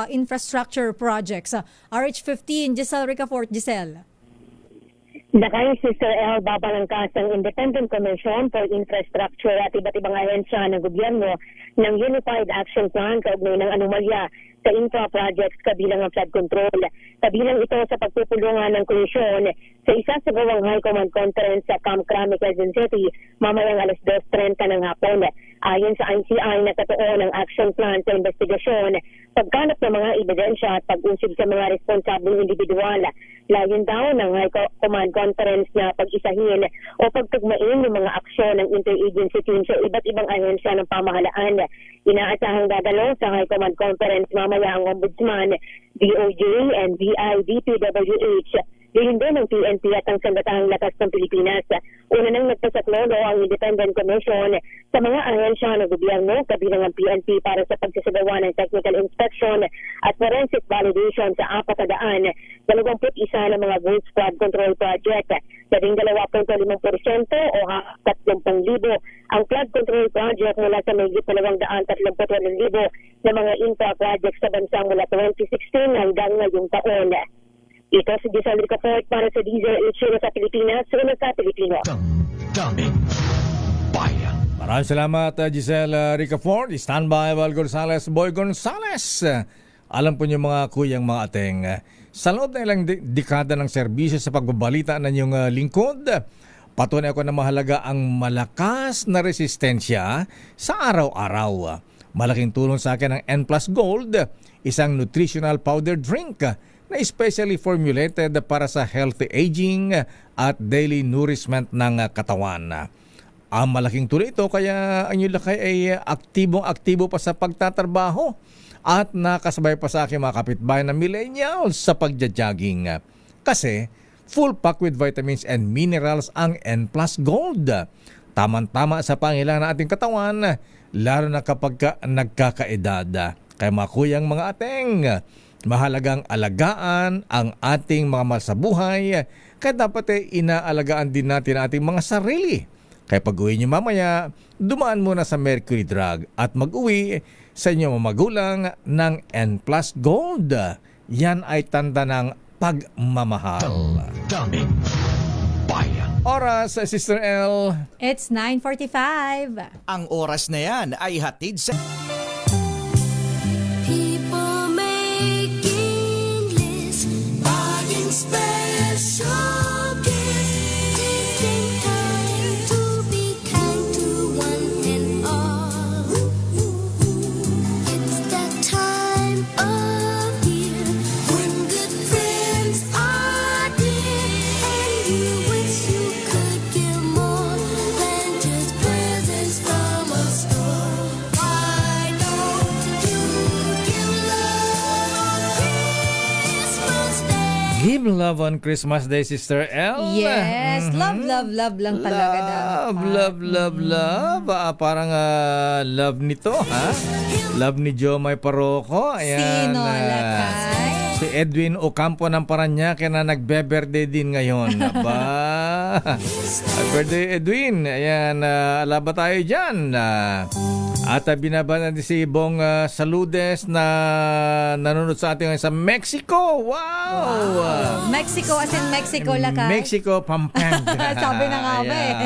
infrastructure projects. RH15, Giselle Ricafort. Giselle. Nakay Sister L, babalangkas ang Independent Commission for Infrastructure at iba't ibang ahensya ng gobyerno ng Unified Action Plan kaugnay ng anomalya sa infra projects kabilang ang flood control. Kabilang ito sa pagpupulungan ng komisyon sa isa sa gawang High Command Conference sa Camp Crame, Quezon City mamayang 2:30 ng hapon. Ayon sa ICI, nakatuo ng action plan sa investigasyon, pagkanap ng mga ebidensya at pag-usig sa mga responsableng individual. Layon daw ng High Command Conference na pag-isahin o pagtugmain yung mga aksyon ng interagency team sa iba't ibang ahensya ng pamahalaan. Inaasahang dadalo sa High Command Conference mamaya ang Ombudsman, DOJ, NBI, DPWH, gayon din ng PNP at ang Sandatahang Lakas ng Pilipinas. Una nang nagpasaklolo ang Independent Commission sa mga ahensya ng gobyerno kabilang ang PNP para sa pagsasagawa ng technical inspection at forensic validation sa 421 ng mga Gold Squad Control Project. 12.5% o 30,000 ang flood control project mula sa mahigit 238,000 na mga infra projects sa bansa mula 2016 hanggang ngayong taon. Ito si Giselle Ricafort para sa DZRH sa Pilipinas, una sa Pilipino. Maraming salamat, Giselle Ricafort. Standby, Val Gonzales, Boy Gonzales. Alam po niyo mga kuyang mga ateng, sa loob na ilang dekada ng serbisyo sa pagbabalita ng inyong lingkod, patunay ako na mahalaga ang malakas na resistensya sa araw-araw. Malaking tulong sa akin ang N Plus Gold, isang nutritional powder drink na especially formulated para sa healthy aging at daily nourishment ng katawan. Ang malaking tulong ito kaya ang inyong lakay ay aktibong-aktibo pa sa pagtatrabaho at nakasabay pa sa aking mga kapitbahay na millennials sa pagja-jogging. Kasi full pack with vitamins and minerals ang N Plus Gold. Tamang-tama sa pangailangan ng ating katawan, lalo na kapag nagkakaedad. Kaya mga kuyang mga ateng, mahalagang alagaan ang ating mga mahal sa buhay, kaya dapat inaalagaan din natin ang ating mga sarili. Kaya pag-uwi nyo mamaya, dumaan muna sa Mercury Drug at mag-uwi sa inyong mga magulang ng N Plus Gold. Yan ay tanda ng pagmamahal. Daming bayan. Oras, Sister L. It's 9:45. Ang oras na yan ay hatid sa... People making lists, buying special gifts, taking time to be kind to one and all. It's that time of year when good friends are dear, and you wish you could give more than just presents from a store. Why don't you give love on Christmas Day? Give love on Christmas Day, Sister L. Yes, love lang talaga dapat. Love. Parang love nito, ha? Love ni Jomay Paroko. Ayan. Sino, Lakay? Si Edwin Ocampo ng Paranaque na nagbe-birthday din ngayon. Aba. Happy birthday, Edwin. Ayan, alaba tayo dyan. At binabana din si Bong Saludes na nanonood sa ating sa Mexico. Wow! Mexico as in Mexico, Lakay. Mexico, Pampanga. Sabi na nga ba eh.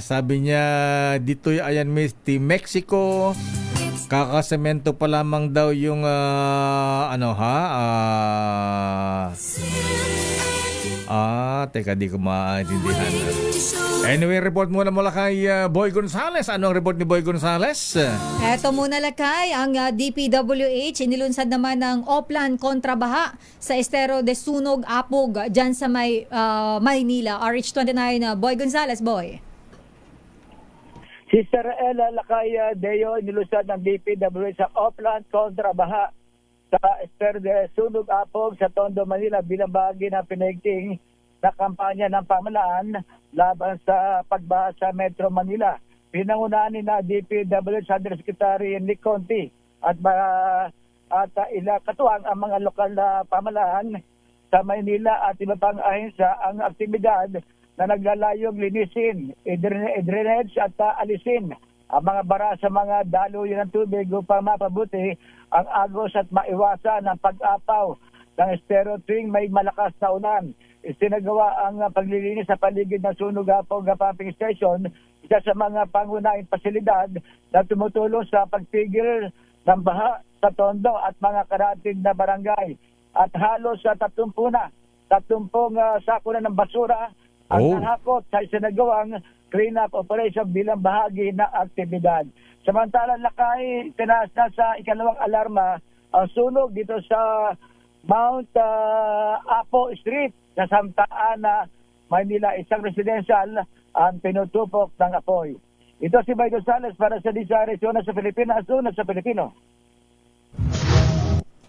Sabi niya, dito ayan Mexico, kakasemento pa lamang daw yung teka, di ko maintindihan. Anyway, report muna mula kay Boy Gonzales. Ano ang report ni Boy Gonzales? Eto muna, Lakay, ang DPWH inilunsad naman ng Oplan kontrabaha sa Estero de Sunog, Apog, dyan sa Maynila. RH29, Boy Gonzales, Boy. Sister Ella Lakay Deo, inilunsad ng DPWH sa Oplan kontrabaha sa Estero de Sunog, Apog sa Tondo, Manila bilang bahagi ng pinigting na kampanya ng pamahalaan laban sa pagbaha sa Metro Manila. Pinangunahan ni na DPWH Undersecretary Nick Conti at katuwang ang mga lokal na pamahalaan sa Maynila at iba pang ahensya ang aktibidad na naglalayong linisin, i-drainage at alisin ang mga bara sa mga daluyan ng tubig upang mapabuti ang agos at maiwasan ang pag-apaw ng estero tuwing may malakas na ulan. Isinagawa ang paglilinis sa paligid ng Sunog Apog Pumping Station, isa sa mga pangunahing pasilidad na tumutulong sa pagpigil ng baha sa Tondo at mga karatig na barangay. At halos sa 30 sako na ng basura ang nahakot sa isinagawang clean-up operation bilang bahagi ng aktibidad. Samantala, Lakay, tinaas na sa ikalawang alarma ang sunog dito sa Mount Apo Street sa Santa Ana, Maynila. Isang residential ang pinutupok ng apoy. Ito si Boy Gonzales para sa DZRH, una sa Pilipinas, una sa Pilipino.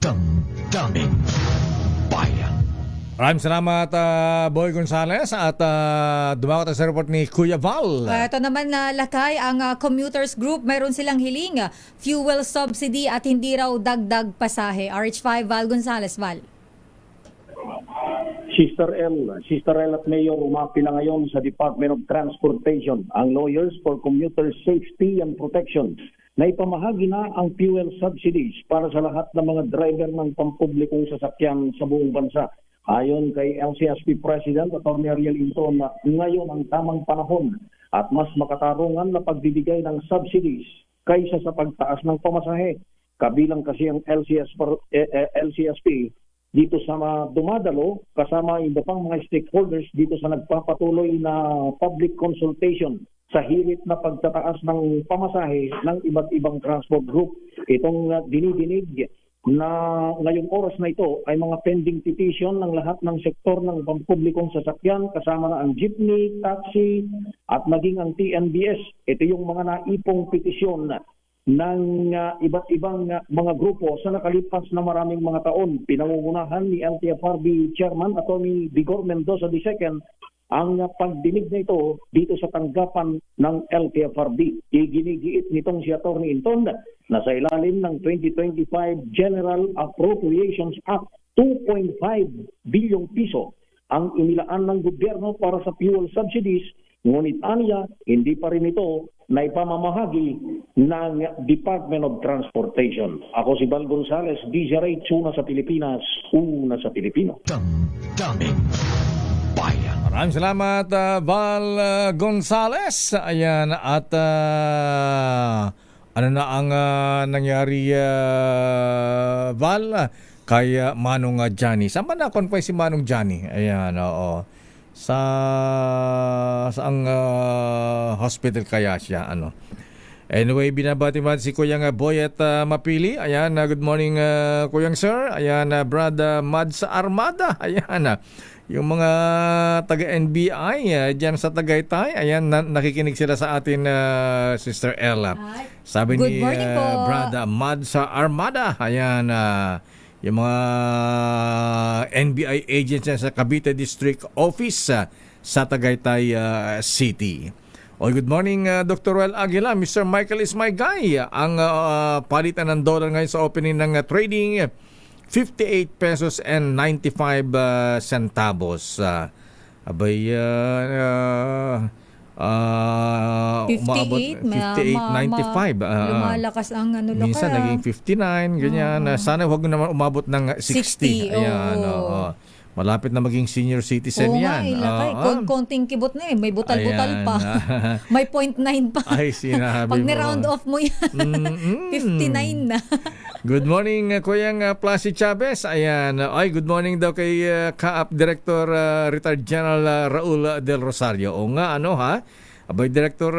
Damdamin Bayan. Maraming salamat, Boy Gonzales, at dumako tayo sa report ni Kuya Val. Ito naman na Lakay, ang commuters group, mayroon silang hiling, fuel subsidy at hindi raw dagdag pasahe. RH5, Val Gonzales, Val. Sister L at Mayor umapila ngayon sa Department of Transportation ang Lawyers for Commuter Safety and Protection na ipamahagi na ang fuel subsidies para sa lahat ng mga driver ng pampublikong sasakyan sa buong bansa. Ayon kay LCSP President Atty. Ariel Inton, na ngayon ang tamang panahon at mas makatarungan na pagbibigay ng subsidies kaysa sa pagtaas ng pamasahe. Kabilang kasi ang LCSP dito sa dumadalo kasama iba pang mga stakeholders dito sa nagpapatuloy na public consultation sa hirit na pagtataas ng pamasahe ng iba't ibang transport group. Itong dinidinig na ngayong oras na ito ay mga pending petition ng lahat ng sektor ng pampublikong sasakyan kasama na ang jeepney, taxi at maging ang TNBS. Ito yung mga naipong petisyon ng iba't ibang mga grupo sa nakalipas na maraming mga taon. Pinangungunahan ni LTFRB Chairman Atty. Vigor Mendoza II ang pagdinig na ito dito sa tanggapan ng LTFRB. Iginigiit nitong si Atty. Inton na sa ilalim ng 2025 General Appropriations Act, 2.5 bilyong piso ang inilaan ng gobyerno para sa fuel subsidies. Ngunit aniya, hindi pa rin ito na ipamamahagi ng Department of Transportation. Ako si Val Gonzales, DZRH, una sa Pilipinas, una sa Pilipino. Maraming salamat, Val Gonzales. Ayan, at ano na ang nangyari, Val, kay Manong Johnny. Saan ba na-convoy si Manong Johnny? Ayan, oo. Saang hospital kaya siya, ano? Anyway, binabati si Kuyang Boyet Mapili. Ayan, good morning, Kuyang Sir. Ayan, Brad Mads Armada. Ayan, yung mga taga-NBI dyan sa Tagaytay, ayan, nakikinig sila sa atin, Sister Ella. Sabi Good ni morning po. Brad Mads Armada, ayan, yung mga NBI agents dyan sa Cavite District Office sa Tagaytay City. Good morning, Dr. Ruel Aguila. Mr. Michael is my guy. Ang palitan ng dollar ngayon sa opening ng trading, 58 pesos and 95 centavos. Abay, 58, 58.95. Lumalakas ang ano lang Minsan kaya. naging 59, ganyan. Sana huwag naman umabot ng 60. 60, Ayan, oo. Malapit na maging senior citizen Oo yan. nga, ilakay. Konting kibot na may butal-butal Ayan. pa. May 0.9 pa. Ay, sinabi Pag mo. ni-round off mo yan, 59 na. Good morning, Kuyang Plasi Chavez. Ayan. Good morning daw kay CAAP Director Retired General Raul Del Rosario. O nga, ano ha? Abay, Director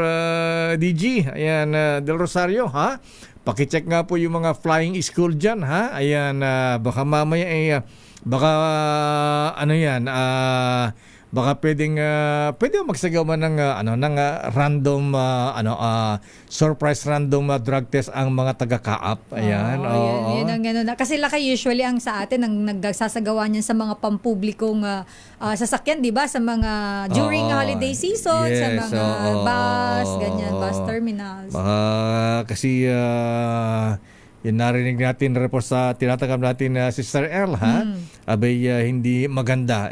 DG. Ayan, Del Rosario, ha? Pakicheck nga po yung mga flying school dyan, ha? Ayan, baka mamaya baka ano yan, baka pwede magsagawa ng random surprise random drug test ang mga taga-kaap. Ayan. Yun ang gano'n. Kasi laki usually ang sa atin ang nagsasagawa niyan sa mga pampublikong sasakyan, 'di ba? Sa mga during holiday season, sa Yes, mga bus, ganyan, bus terminals. Kasi yung narinig natin report sa tinatanggap natin Sister Earl, ha? Abay, hindi maganda.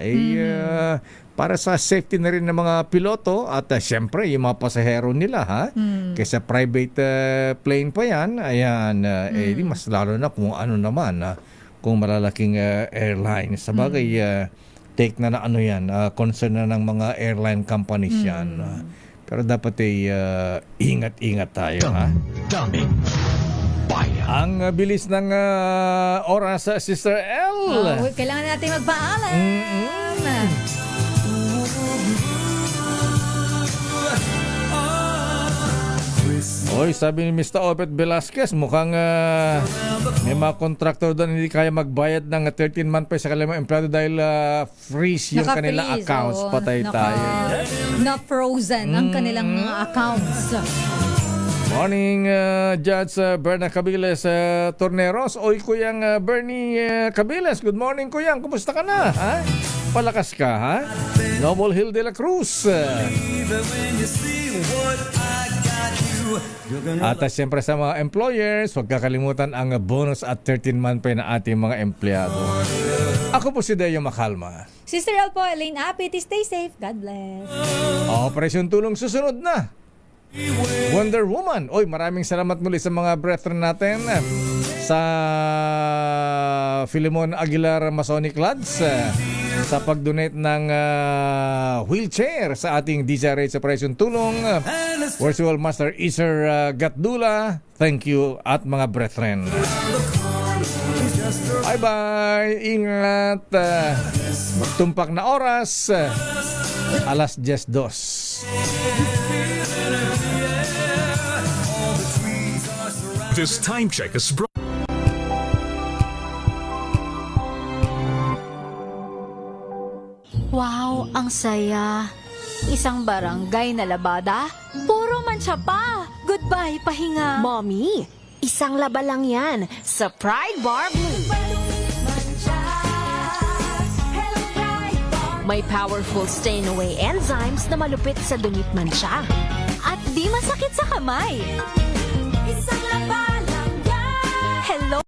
Para sa safety na rin ng mga piloto at syempre yung mga pasahero nila, ha? Kaysa private plane pa yan, ayan, di mas lalo na kung ano naman, kung malalaking airline. Sabagay, take na ano yan, concern na ng mga airline companies yan. Pero dapat ingat-ingat tayo, ha? Ang bilis ng oras, Sister L. Kailangan natin magpaalam. Sabi ni Mr. Opet Velasquez, mukhang may mga contractor doon hindi kaya magbayad ng 13-month pay sa kanilang empleyado dahil freeze yung kanilang accounts. Patay tayo. Na-frozen ang kanilang accounts. Morning, Judge Berna Cabiles Torneros. Kuyang Bernie Cabiles. Good morning, Kuyang. Kumusta ka na? Ha? Palakas ka, ha? Noble Hill de la Cruz. At siyempre sa mga employers, huwag kakalimutan ang bonus at 13-month pay na ating mga empleyado. Ako po si Deo Makalma. Sister El po, Elaine Apit, stay safe. God bless. Operasyon Tulong susunod na. Wonder Woman. Maraming salamat muli sa mga brethren natin sa Philemon Aguilar Masonic Lads sa pag-donate ng wheelchair sa ating DZRH Operation Tulong. Virtual Master Iser Gatdula. Thank you at mga brethren. Bye-bye. Ingat. Magtumpak na oras. Alas 10:02. This time check is brought. Wow, ang saya. Isang barangay na labada, puro mancha pa. Goodbye, pahinga. Mommy, isang laba lang yan sa Pride Bar Blue. May powerful stain-away enzymes na malupit sa dunit mancha. At di masakit sa kamay. Isang laba lang yan. Hello,